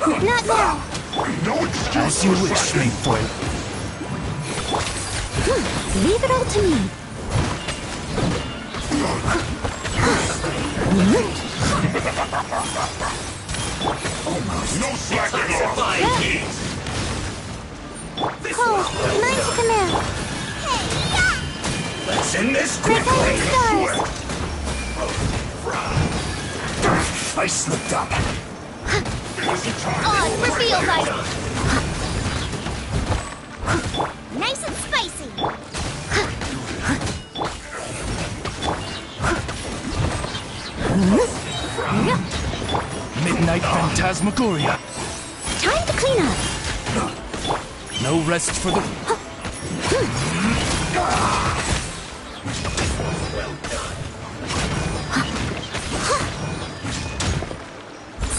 Not now! As you wish, Mainfoil. Leave it all to me. No slacking off! Cole, mine to command. Let's end this Repelling quickly! stars! I slipped up. On, reveal light! Nice and spicy! Midnight Phantasmagoria. Time to clean up. No rest for the...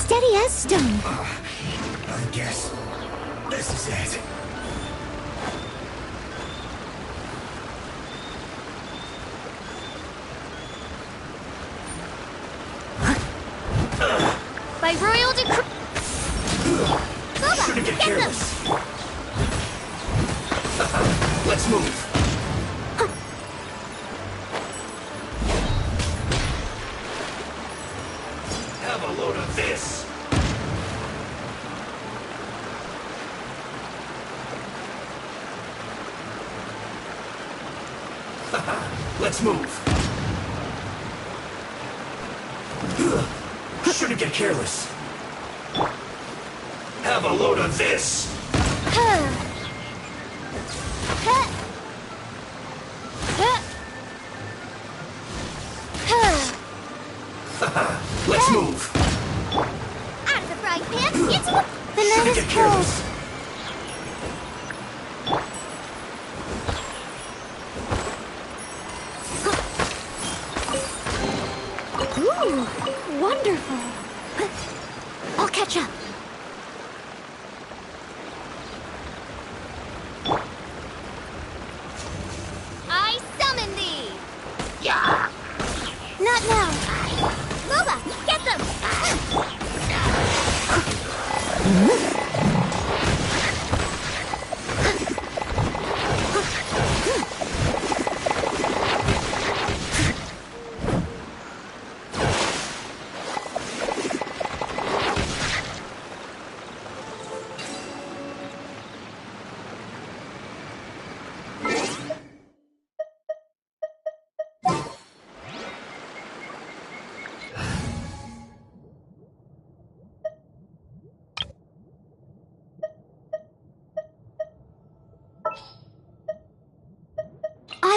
Steady as stone. I guess this is it. By royal decree... Boba, get them! Let's move. Have a load of this. Let's move. Shouldn't get careless. Have a load of this. Let's move. Out of the frying pan, into the... The night Shouldn't is get cold. careless. Ooh, wonderful. I'll catch up. I summon thee! Yeah! Not now! Boba, get them!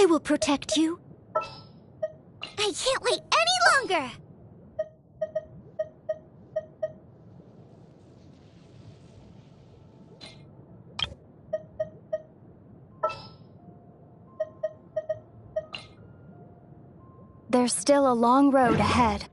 I will protect you. I can't wait any longer! There's still a long road ahead.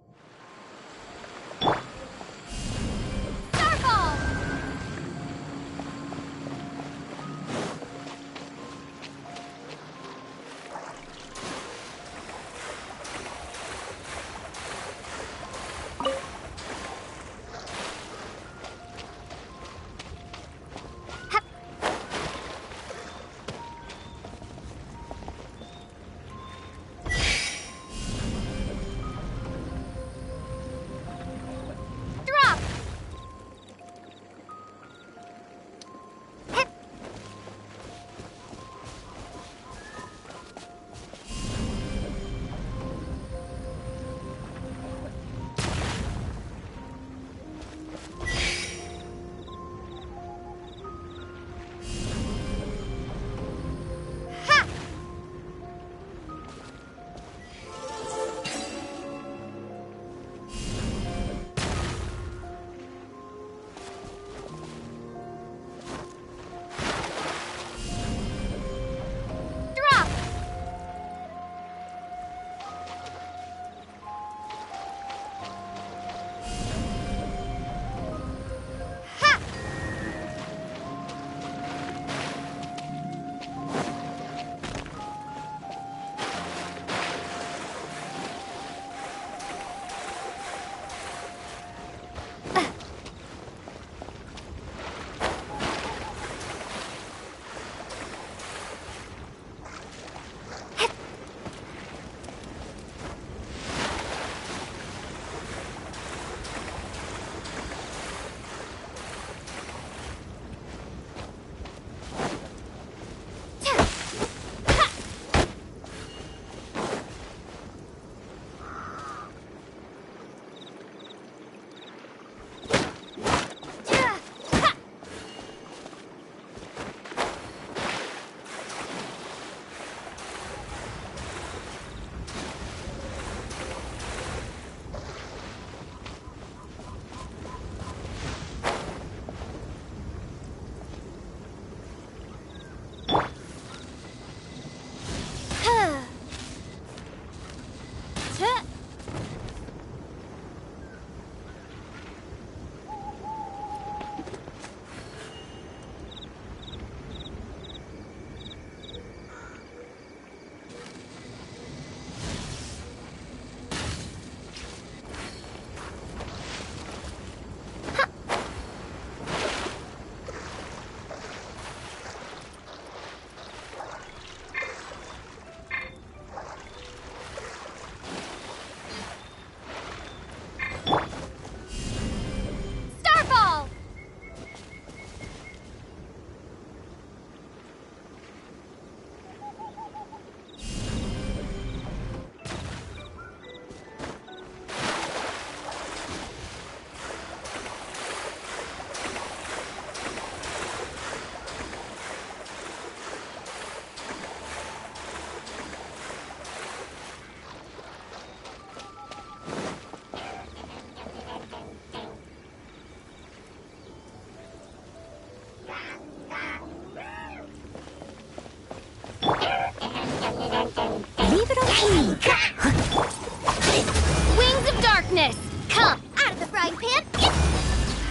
Wings of darkness! Come! Out of the frying pan!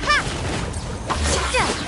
Ha! Yeah!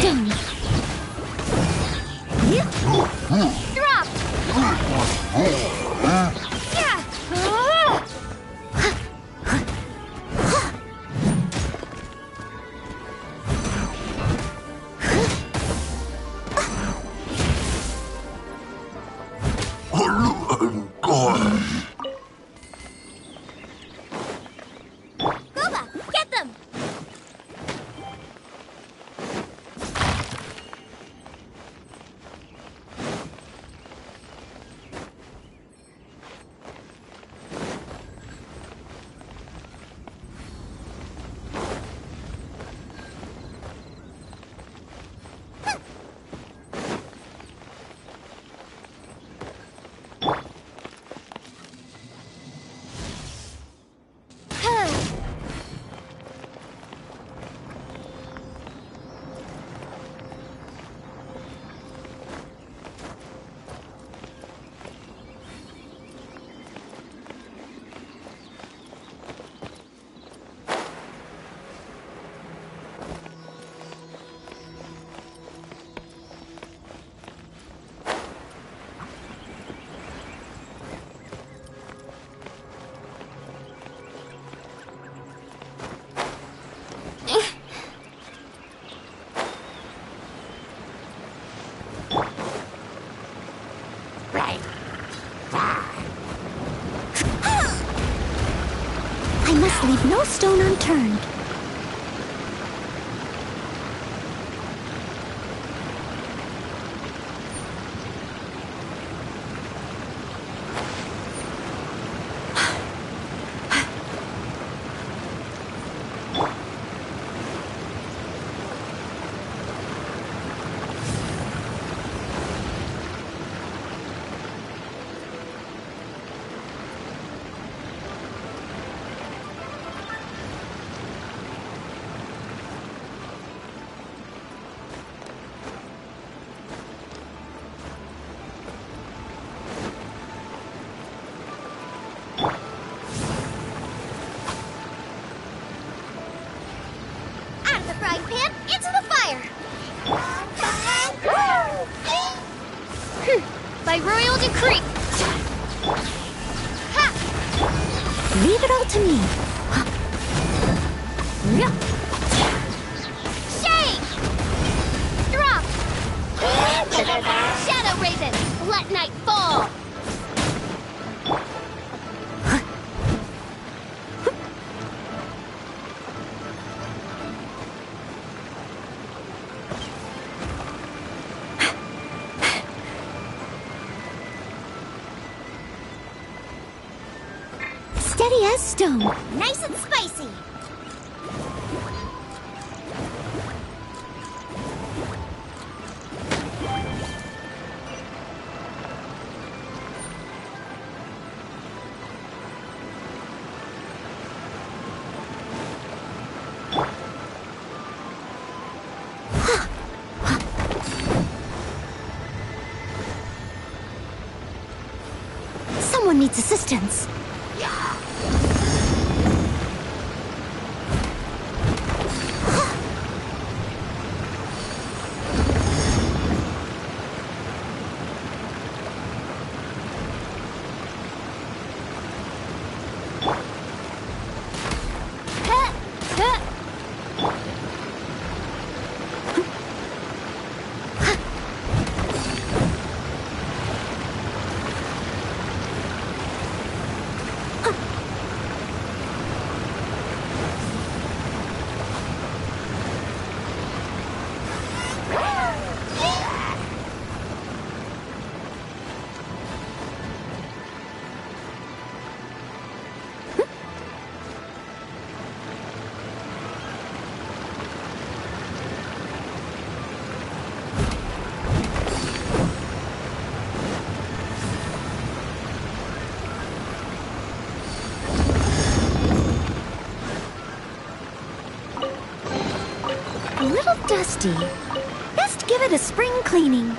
Stone. Drop! Yeah! Gooba, get them! I must leave no stone unturned. Out of the frying pan, into the fire! By royal decree! Ha! Leave it all to me. Shade! Drop! Shadow Raven, let night fall! Steady as stone. Nice and spicy! Someone needs assistance. Dusty. Best give it a spring cleaning.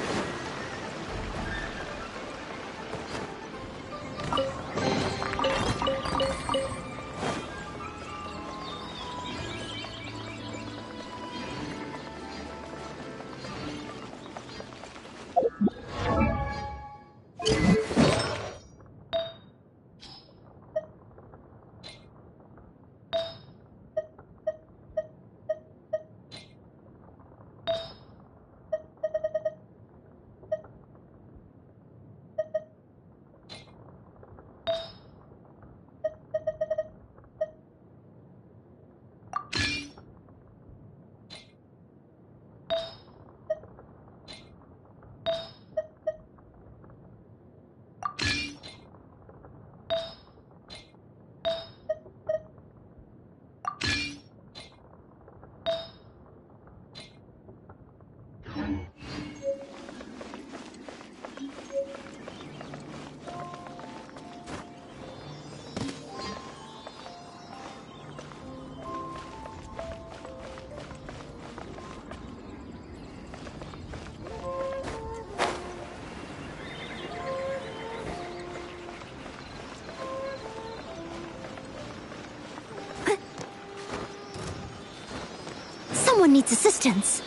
Someone needs assistance.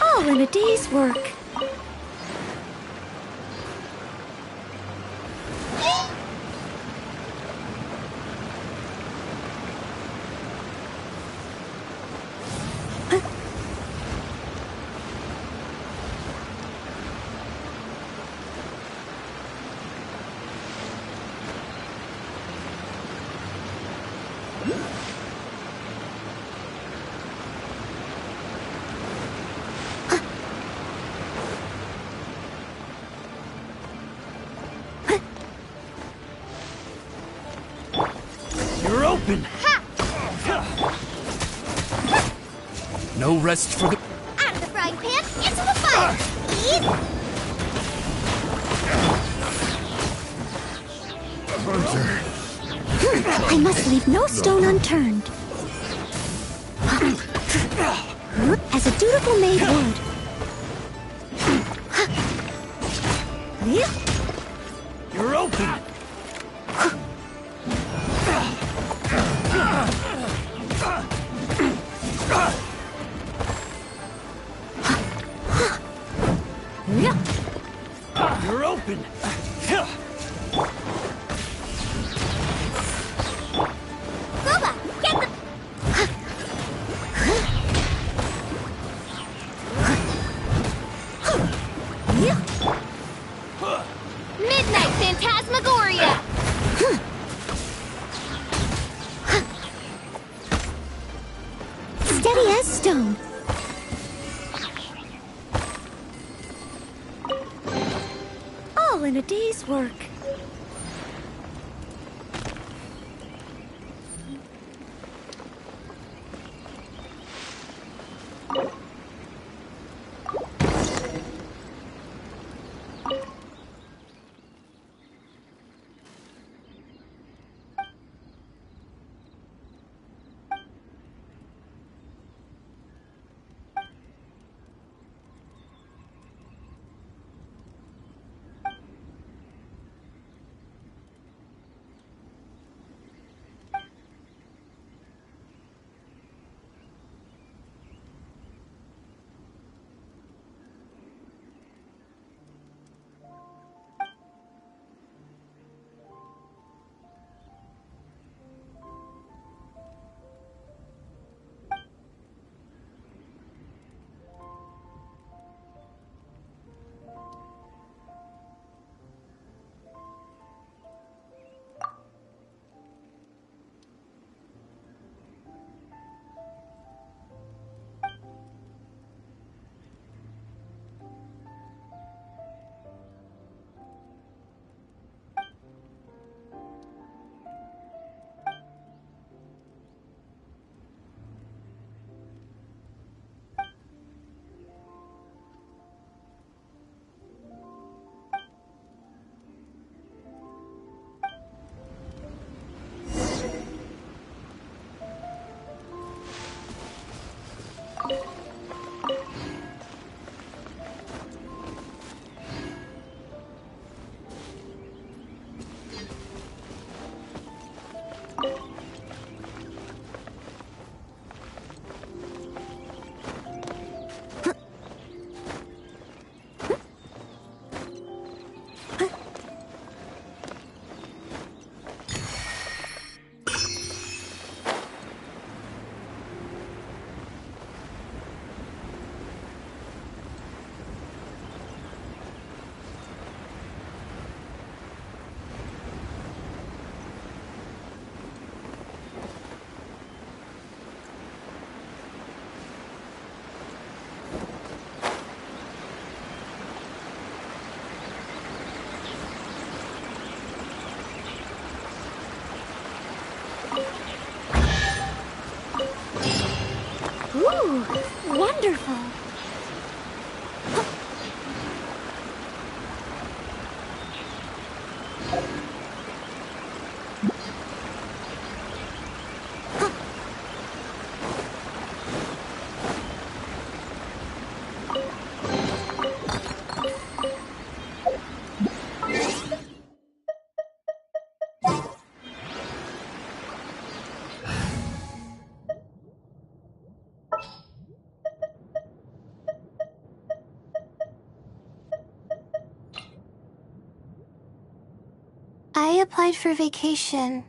All in a day's work. You're open! No rest for the... Out of the frying pan, into the fire! Please! I must leave no stone unturned. As a dutiful maid would. You're open! You're open! Gooba, get the... Midnight Phantasmagoria! Steady as stone. All in a day's work. Ooh, wonderful. applied for vacation.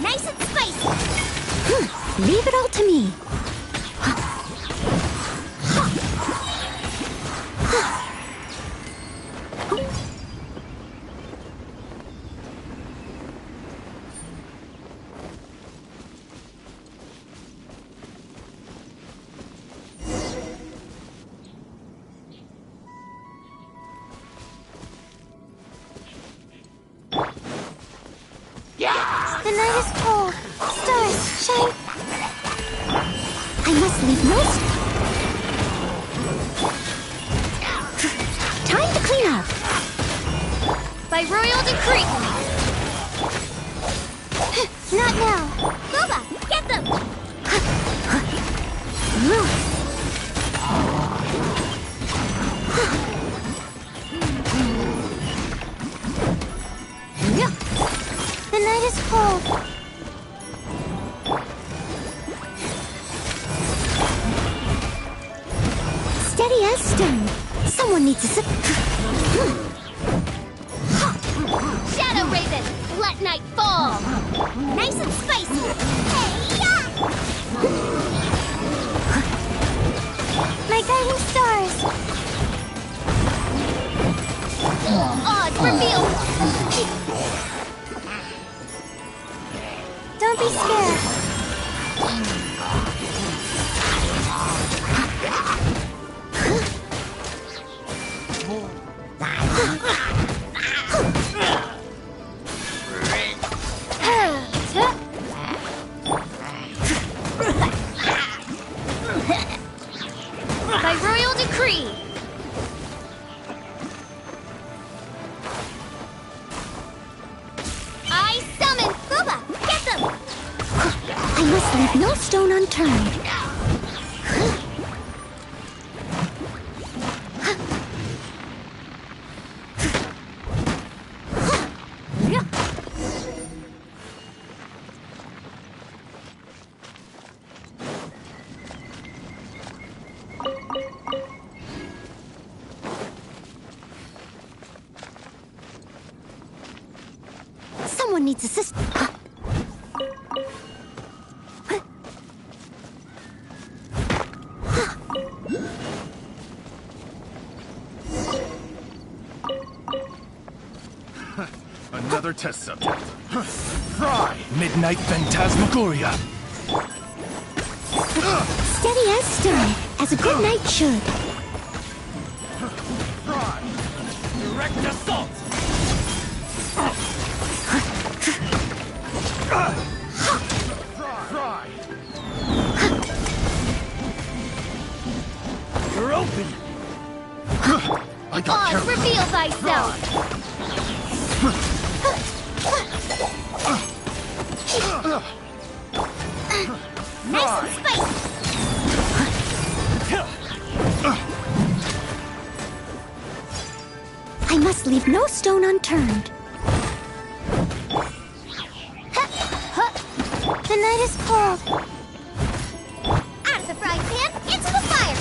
Nice and spicy! Leave it all to me. The night is cold. Stars shine. I must leave no... Time to clean up. By royal decree. Not now. Boba, get them! The night is cold. Steady as stone. Someone needs to Shadow Raven, let night fall. Nice and spicy. Hey-ya! My guiding stars. Odds revealed. Don't be scared. By royal decree. I summon Booba. Get them. I must leave no stone unturned. Someone needs assistance. Another test subject. Fry! Midnight Phantasmagoria. Steady as stone, as a good knight should. Fry! Direct assault! Fry! You're open! I got Odds reveal thyself. Nice and spicy. I must leave no stone unturned. The night is cold. Out of the frying pan, into the fire.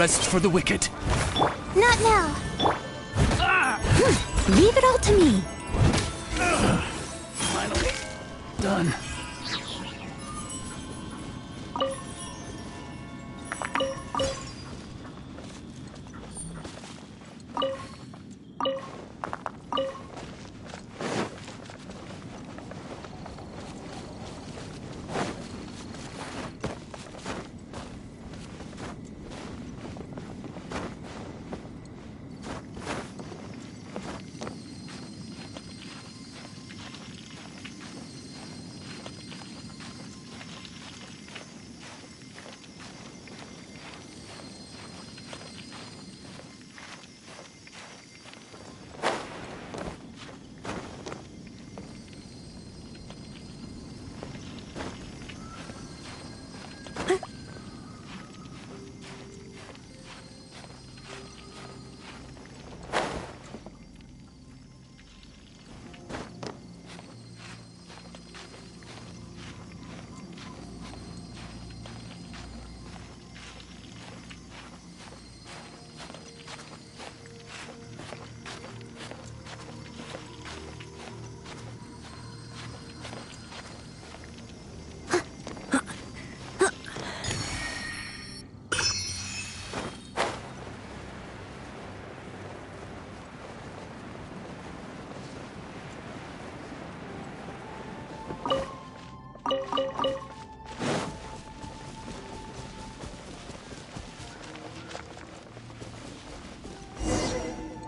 rest for the wicked. Not now. Leave it all to me. Finally done.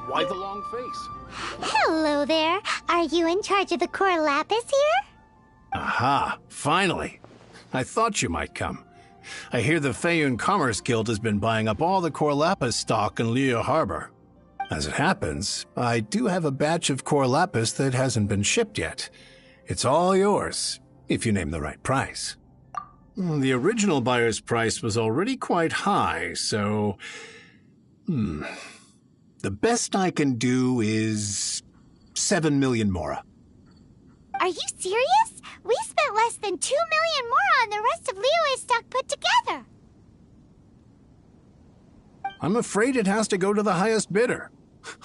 Why the long face? Hello there. Are you in charge of the core lapis here? Aha, finally. I thought you might come. I hear the Feiyun Commerce Guild has been buying up all the core lapis stock in Liu Harbor. As it happens, I do have a batch of core lapis that hasn't been shipped yet. It's all yours, if you name the right price. The original buyer's price was already quite high, so... The best I can do is 7 million mora. Are you serious? We spent less than 2 million more on the rest of Liyue's stock put together. I'm afraid it has to go to the highest bidder.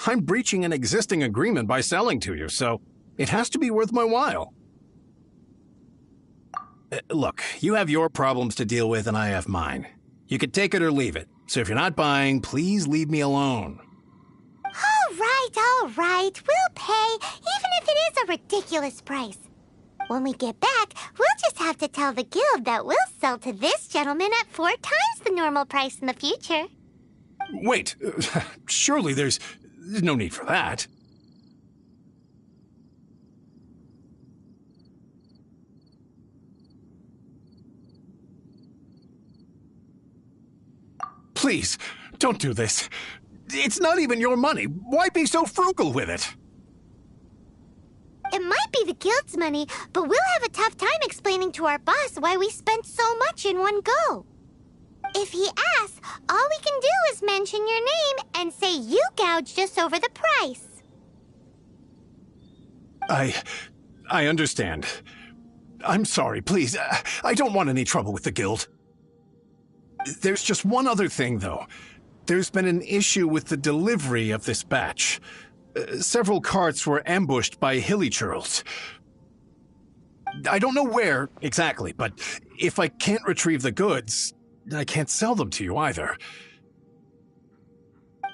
I'm breaching an existing agreement by selling to you, so it has to be worth my while. Look, you have your problems to deal with and I have mine. You can take it or leave it. So if you're not buying, please leave me alone. All right. We'll pay, even if it is a ridiculous price. When we get back, we'll just have to tell the guild that we'll sell to this gentleman at 4 times the normal price in the future. Wait, surely there's no need for that. Please, don't do this. It's not even your money. Why be so frugal with it? It might be the guild's money, but we'll have a tough time explaining to our boss why we spent so much in one go. If he asks, all we can do is mention your name and say you gouged us over the price. I understand. I'm sorry, please. I don't want any trouble with the guild. There's just one other thing, though. There's been an issue with the delivery of this batch. Several carts were ambushed by hilly churls. I don't know where exactly, but if I can't retrieve the goods, I can't sell them to you either.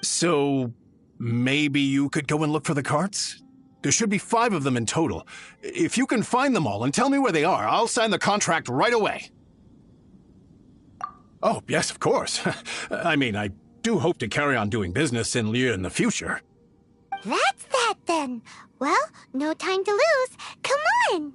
So maybe you could go and look for the carts? There should be 5 of them in total. If you can find them all and tell me where they are, I'll sign the contract right away. Oh, yes, of course. I mean, I do hope to carry on doing business in Liu in the future. That's that then. Well, no time to lose. Come on!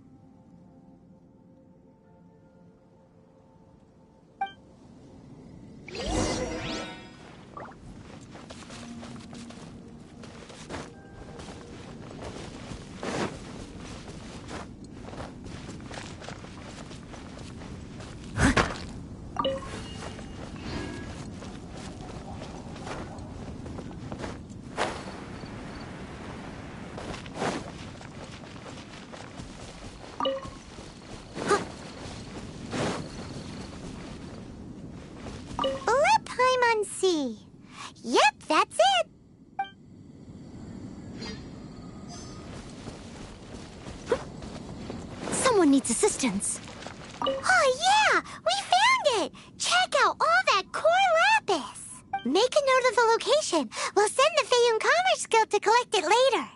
That's it. Someone needs assistance. Oh yeah, we found it. Check out all that core lapis. Make a note of the location. We'll send the Fayun Commerce Guild to collect it later.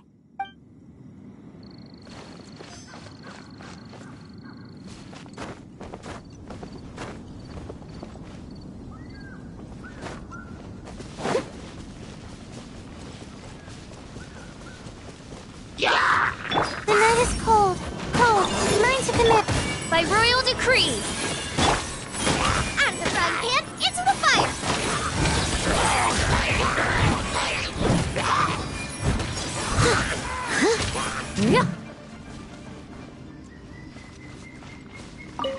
The night is cold. Cold. Mine to commit. By royal decree. Out of the frying pan, into the fire.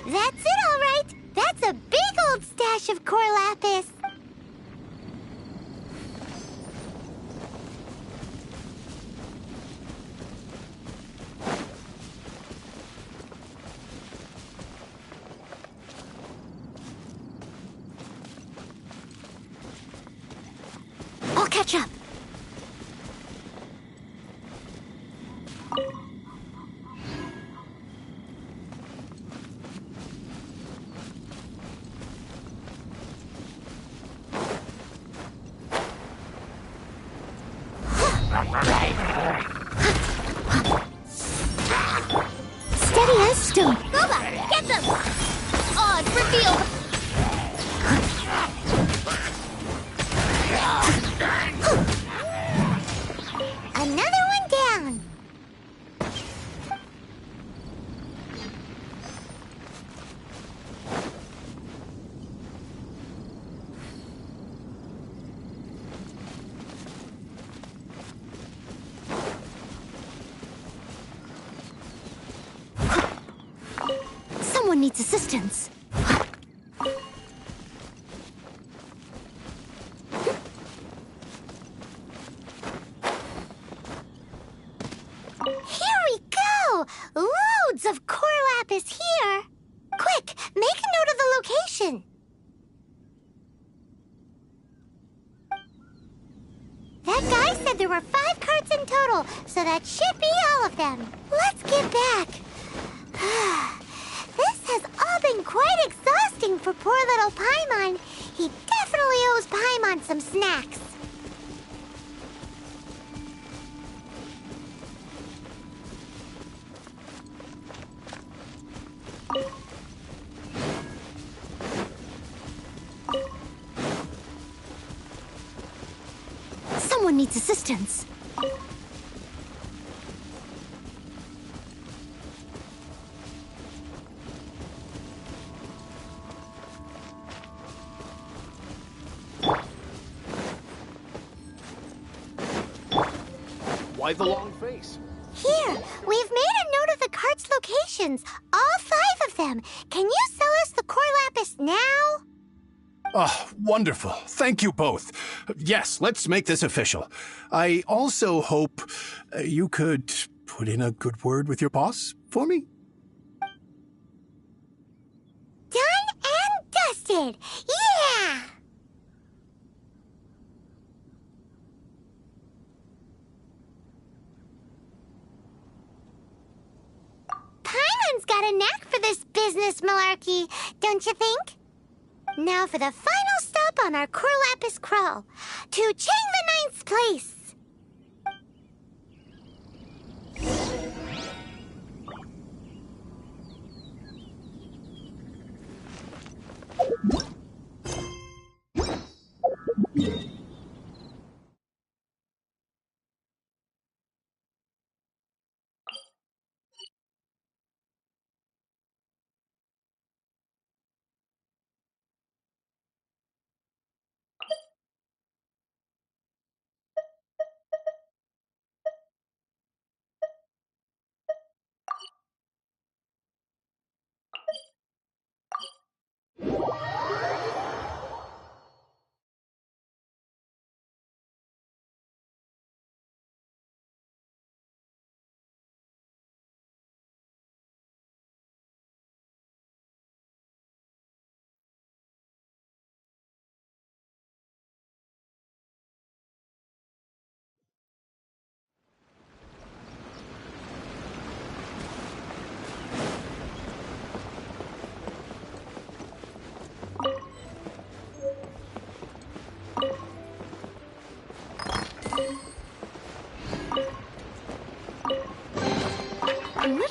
That's it, all right. That's a big old stash of core lapis. I'll catch up. Steady as stone. Boba, get them! Odds revealed. Another one down. Someone needs assistance. Here we go! Loads of core lapis here! Quick, make a note of the location! That guy said there were 5 carts in total, so that should be all of them. Let's get back. This has all been quite exhausting for poor little Paimon. He definitely owes Paimon some snacks. Someone needs assistance. Why the long face? Here, we've made a note of the cart's locations. All 5 of them. Can you sell us the core lapis now? Oh, wonderful. Thank you both. Yes, let's make this official. I also hope you could put in a good word with your boss for me. Done and dusted. Yeah! Paimon's got a knack for this business malarkey, don't you think? Now for the final stop on our core lapis crawl, to Chang the Ninth's place.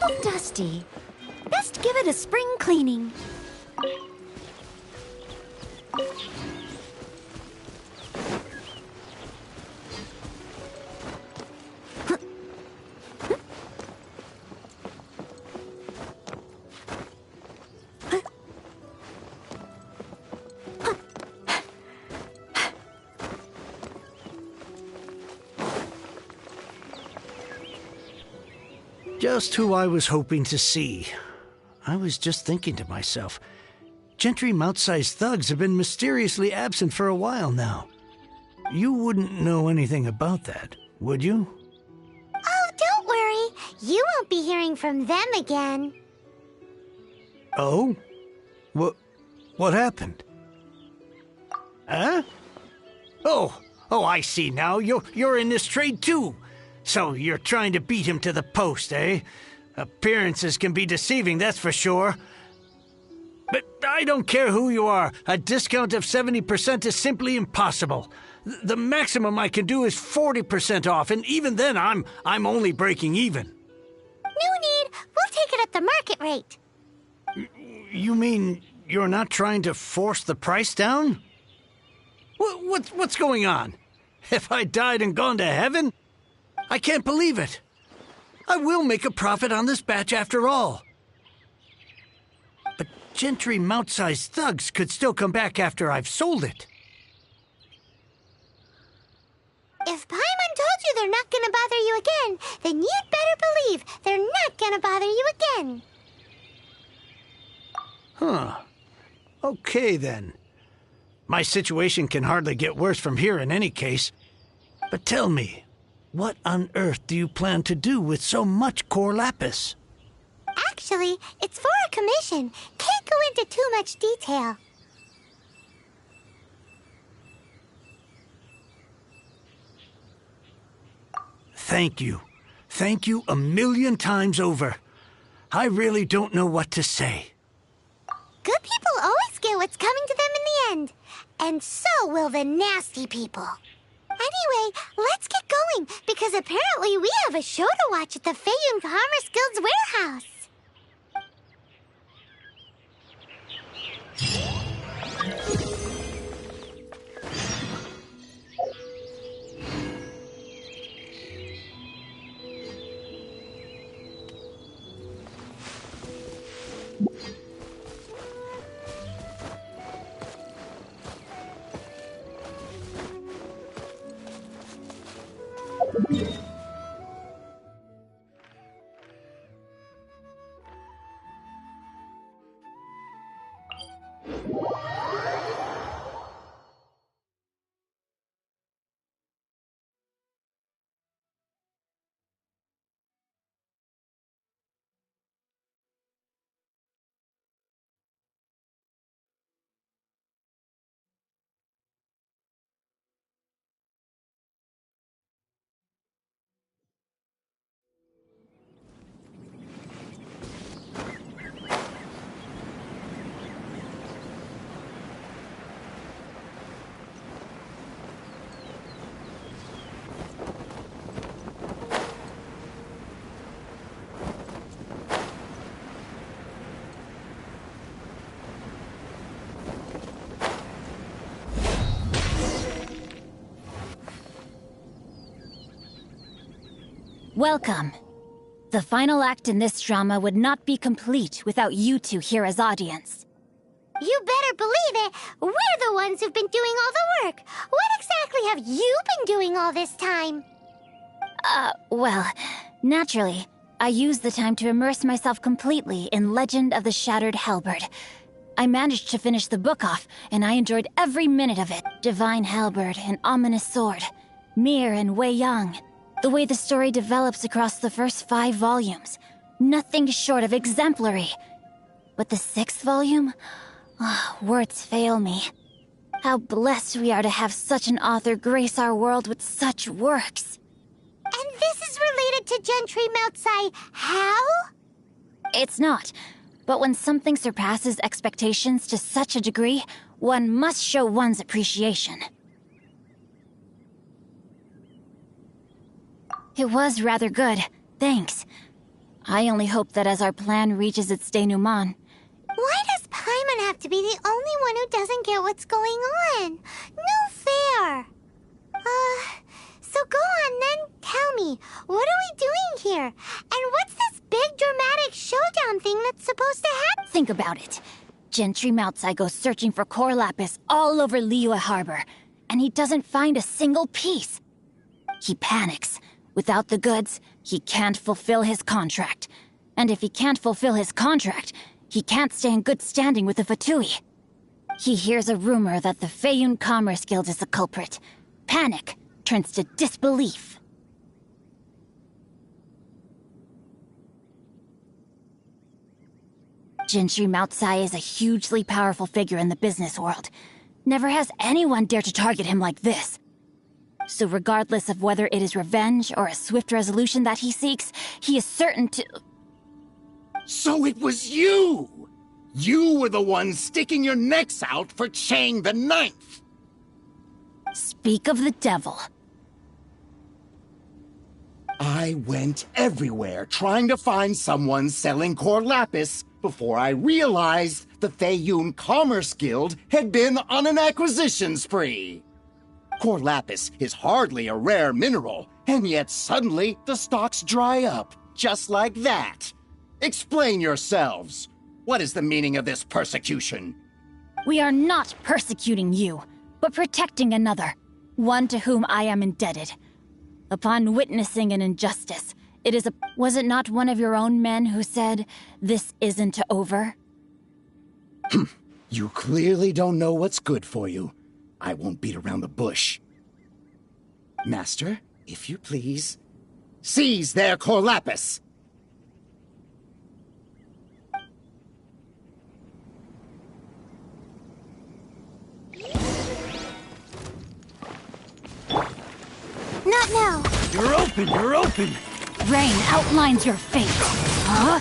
little dusty. Best give it a spring cleaning. Just who I was hoping to see. I was just thinking to myself, Gentry Mount-sized thugs have been mysteriously absent for a while now. You wouldn't know anything about that, would you? Oh, don't worry. You won't be hearing from them again. Oh? What happened? Huh? Oh, I see now. You're in this trade too. So you're trying to beat him to the post, eh? Appearances can be deceiving, that's for sure. But I don't care who you are. A discount of 70% is simply impossible. The maximum I can do is 40% off, and even then I'm only breaking even. No need. We'll take it at the market rate. You mean you're not trying to force the price down? What's going on? Have I died and gone to heaven? I can't believe it. I will make a profit on this batch after all. But Gentry Mount-sized thugs could still come back after I've sold it. If Paimon told you they're not gonna bother you again, then you'd better believe they're not gonna bother you again. Huh. Okay, then. My situation can hardly get worse from here in any case. But tell me, what on earth do you plan to do with so much core lapis? Actually, it's for a commission. Can't go into too much detail. Thank you. Thank you a million times over. I really don't know what to say. Good people always get what's coming to them in the end. And so will the nasty people. Anyway, let's get going, because apparently we have a show to watch at the Feiyun Commerce Guild's warehouse. Welcome. The final act in this drama would not be complete without you two here as audience. You better believe it. We're the ones who've been doing all the work. What exactly have you been doing all this time? Well, naturally, I used the time to immerse myself completely in Legend of the Shattered Halberd. I managed to finish the book off, and I enjoyed every minute of it. Divine Halberd, an ominous sword. Mir and Wei Yang. The way the story develops across the first 5 volumes. Nothing short of exemplary. But the 6th volume? Words fail me. How blessed we are to have such an author grace our world with such works. And this is related to Gentry Mount-sai how? It's not. But when something surpasses expectations to such a degree, one must show one's appreciation. It was rather good, thanks. I only hope that as our plan reaches its denouement... Why does Paimon have to be the only one who doesn't get what's going on? No fair. So go on then, tell me, what are we doing here? And what's this big dramatic showdown thing that's supposed to happen? Think about it. Gentry Moutsai goes searching for core lapis all over Liyue Harbor, and he doesn't find a single piece. He panics. Without the goods, he can't fulfill his contract. And if he can't fulfill his contract, he can't stay in good standing with the Fatui. He hears a rumor that the Feiyun Commerce Guild is the culprit. Panic turns to disbelief. Gentry Moutsai is a hugely powerful figure in the business world. Never has anyone dared to target him like this. So regardless of whether it is revenge or a swift resolution that he seeks, he is certain to... So it was you! You were the one sticking your necks out for Chang the Ninth! Speak of the devil. I went everywhere trying to find someone selling core lapis before I realized the Feiyun Commerce Guild had been on an acquisition spree. Core lapis is hardly a rare mineral, and yet suddenly the stocks dry up, just like that. Explain yourselves. What is the meaning of this persecution? We are not persecuting you, but protecting another, one to whom I am indebted. Upon witnessing an injustice, was it not one of your own men who said, "This isn't over"? You clearly don't know what's good for you. I won't beat around the bush. Master, if you please, seize their core lapis! Not now. You're open, you're open! Rain outlines your fate. Huh?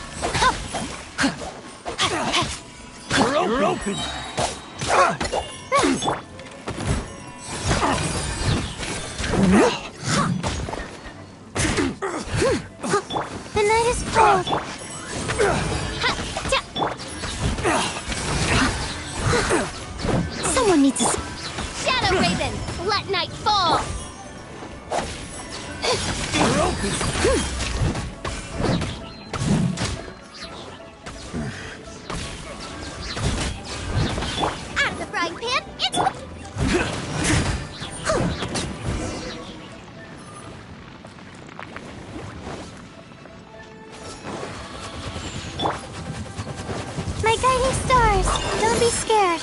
You're open! The night is cold. Someone needs to... Shadow Raven, let night fall! You're open! Out of the frying pan, into the... My guiding stars, don't be scared.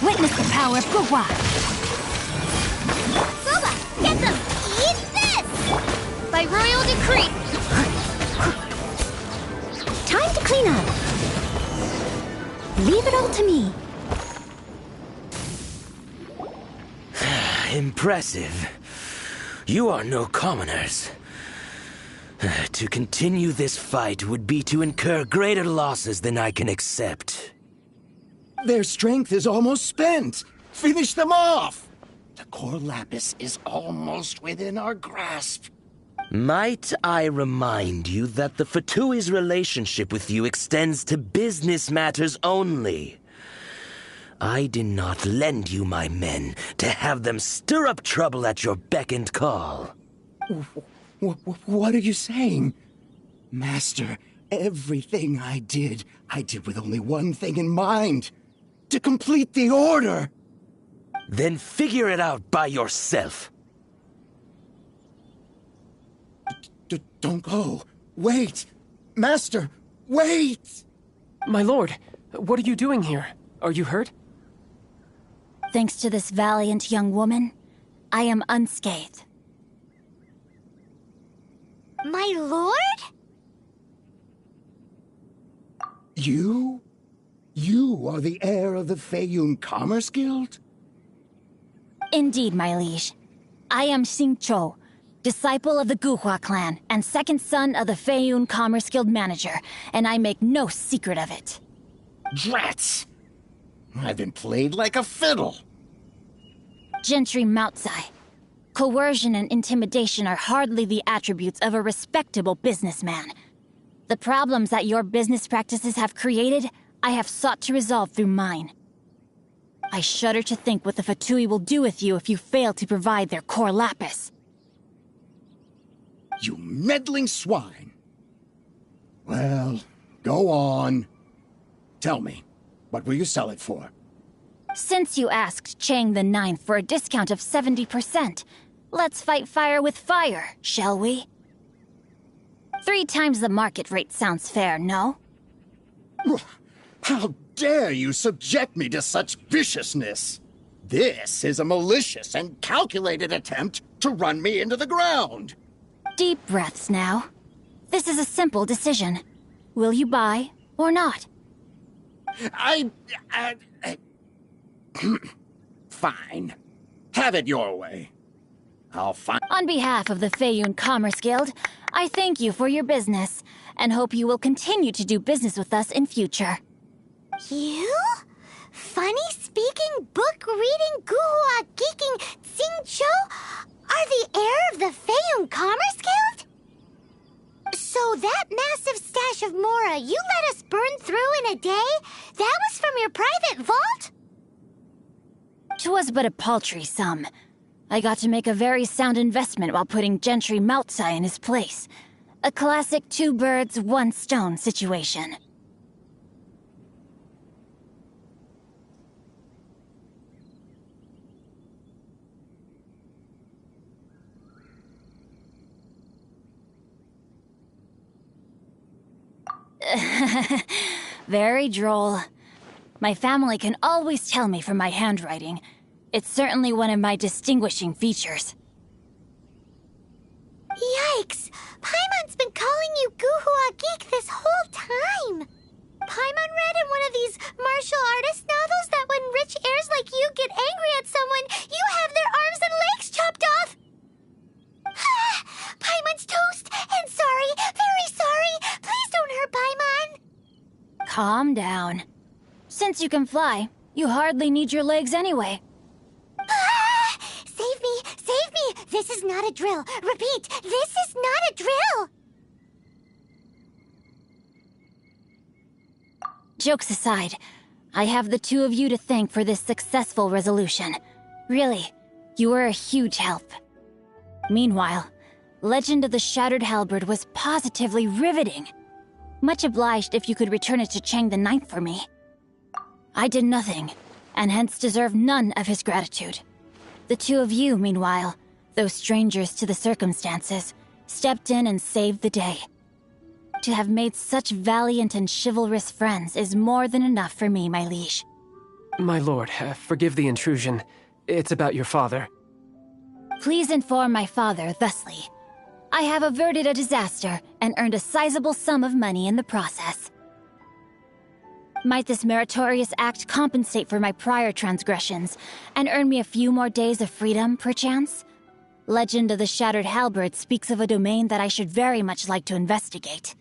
Witness the power of Guhua. Boba, get them! Eat this! By royal decree! Time to clean up. Leave it all to me. Impressive. You are no commoners. To continue this fight would be to incur greater losses than I can accept. Their strength is almost spent. Finish them off. The core lapis is almost within our grasp. Might I remind you that the Fatui's relationship with you extends to business matters only? I did not lend you my men to have them stir up trouble at your beck and call. What are you saying? Master, everything I did with only one thing in mind. To complete the order! Then figure it out by yourself. Don't go. Wait! Master, wait! My lord, what are you doing here? Are you hurt? Thanks to this valiant young woman, I am unscathed. My lord? You? You are the heir of the Feiyun Commerce Guild? Indeed, my liege. I am Xingqiu, disciple of the Guhua clan and second son of the Feiyun Commerce Guild manager, and I make no secret of it. Drats! I've been played like a fiddle. Gentry Moutsai, Coercion and intimidation are hardly the attributes of a respectable businessman. The problems that your business practices have created, I have sought to resolve through mine. I shudder to think what the Fatui will do with you if you fail to provide their core lapis. You meddling swine! Well, go on. Tell me, what will you sell it for? Since you asked Chang the Ninth for a discount of 70%, let's fight fire with fire, shall we? 3 times the market rate sounds fair, no? How dare you subject me to such viciousness? This is a malicious and calculated attempt to run me into the ground. Deep breaths now. This is a simple decision. Will you buy or not? Fine. Have it your way. I'll find... On behalf of the Feiyun Commerce Guild, I thank you for your business, and hope you will continue to do business with us in future. You? Funny-speaking, book-reading, guhua geeking Xingqiu are the heir of the Feiyun Commerce Guild? So that massive stash of Mora you let us burn through in a day, that was from your private vault? 'Twas but a paltry sum. I got to make a very sound investment while putting Gentry Moutsai in his place. A classic 2 birds, 1 stone situation. Very droll. My family can always tell me from my handwriting. It's certainly one of my distinguishing features. Yikes! Paimon's been calling you Guhua Geek this whole time! Paimon read in one of these martial artist novels that when rich heirs like you get angry at someone, you have their arms and legs chopped off! Paimon's toast! And sorry, very sorry! Please don't hurt Paimon! Calm down. Since you can fly, you hardly need your legs anyway. Save me! Save me! This is not a drill! Repeat, this is not a drill! Jokes aside, I have the 2 of you to thank for this successful resolution. Really, you were a huge help. Meanwhile, Legend of the Shattered Halberd was positively riveting. Much obliged if you could return it to Chang the Ninth for me. I did nothing, and hence deserve none of his gratitude. The 2 of you, meanwhile, though strangers to the circumstances, stepped in and saved the day. To have made such valiant and chivalrous friends is more than enough for me, my liege. My lord, forgive the intrusion. It's about your father. Please inform my father thusly. I have averted a disaster and earned a sizable sum of money in the process. Might this meritorious act compensate for my prior transgressions and earn me a few more days of freedom, perchance? Legend of the Shattered Halberd speaks of a domain that I should very much like to investigate.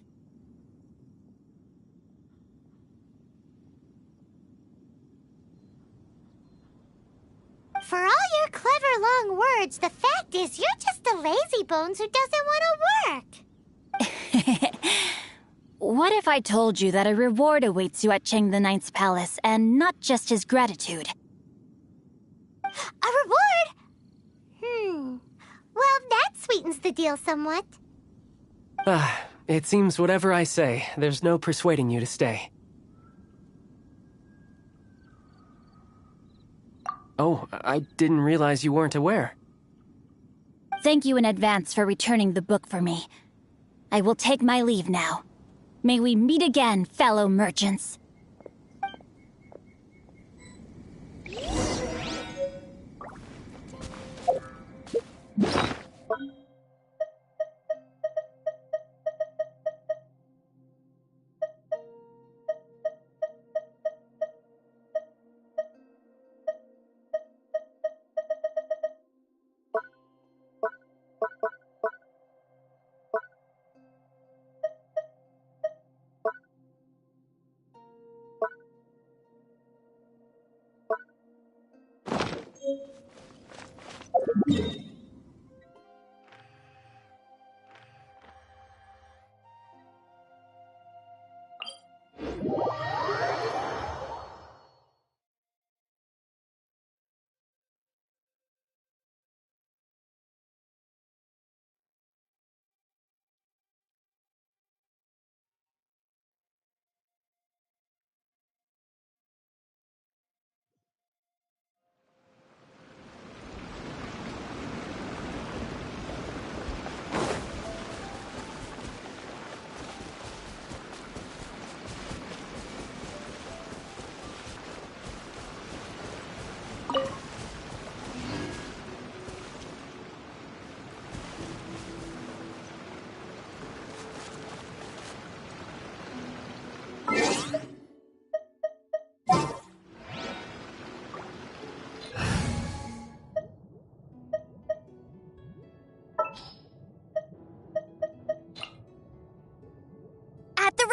For all your clever long words, the fact is you're just a lazy bones who doesn't want to work. What if I told you that a reward awaits you at Chang the Ninth's palace, and not just his gratitude? A reward? Well, that sweetens the deal somewhat. It seems whatever I say, there's no persuading you to stay. Oh, I didn't realize you weren't aware. Thank you in advance for returning the book for me. I will take my leave now. May we meet again, fellow merchants.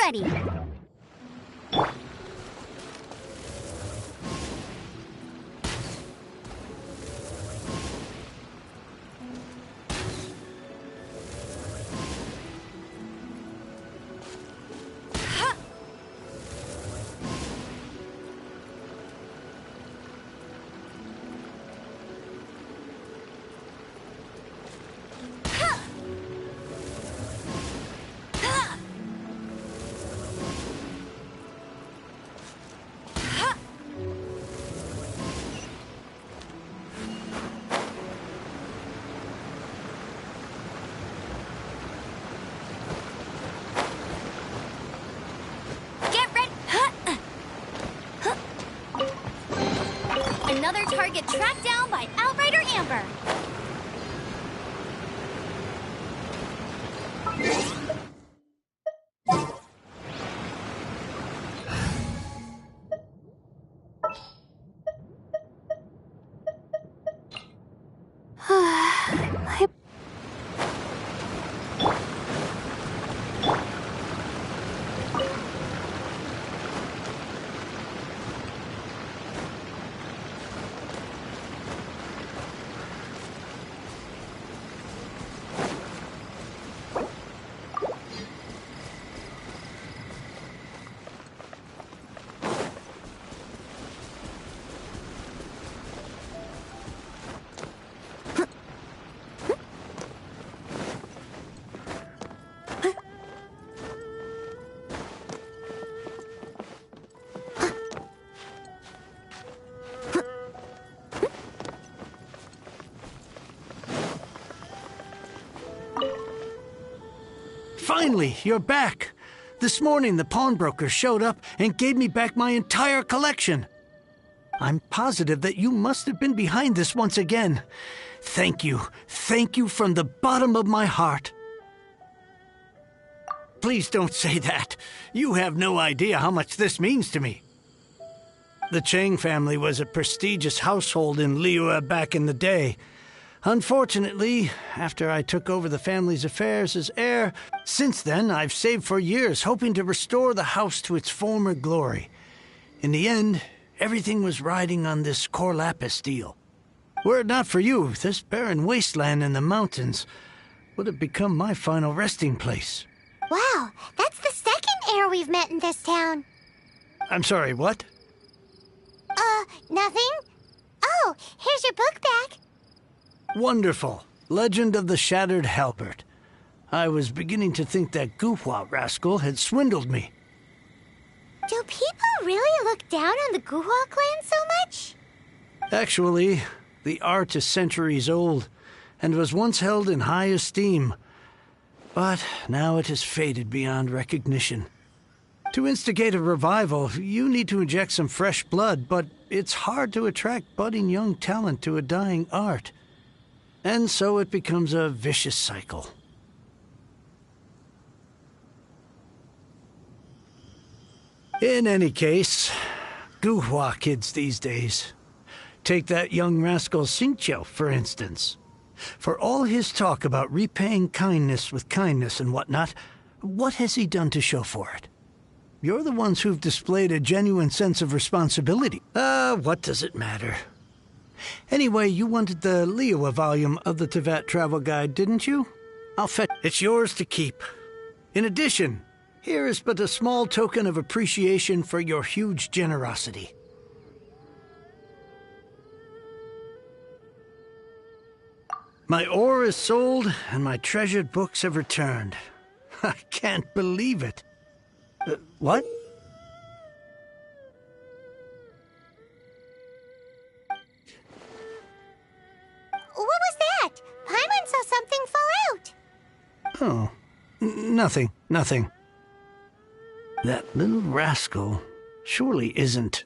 ready. Another target tracked down by Outrider Amber. Finally, you're back. This morning, the pawnbroker showed up and gave me back my entire collection. I'm positive that you must have been behind this once again. Thank you. Thank you from the bottom of my heart. Please don't say that. You have no idea how much this means to me. The Chang family was a prestigious household in Liyue back in the day. Unfortunately, after I took over the family's affairs as heir, since then I've saved for years hoping to restore the house to its former glory. In the end, everything was riding on this core lapis deal. Were it not for you, this barren wasteland in the mountains would have become my final resting place. Wow, that's the second heir we've met in this town. I'm sorry, what? Nothing? Oh, here's your book back. Wonderful. Legend of the Shattered Halberd. I was beginning to think that Guhua rascal had swindled me. Do people really look down on the Guhua clan so much? Actually, the art is centuries old and was once held in high esteem. But now it has faded beyond recognition. To instigate a revival, you need to inject some fresh blood, but it's hard to attract budding young talent to a dying art. And so it becomes a vicious cycle. In any case, Guhua kids these days. Take that young rascal Xingqiu, for instance. For all his talk about repaying kindness with kindness and whatnot, what has he done to show for it? You're the ones who've displayed a genuine sense of responsibility. What does it matter? Anyway, you wanted the Liyue volume of the Teyvat travel guide, didn't you? I'll fetch. It's yours to keep. In addition, here is but a small token of appreciation for your huge generosity. My ore is sold, and my treasured books have returned. I can't believe it. What? What was that? Paimon saw something fall out. Oh, nothing. That little rascal surely isn't...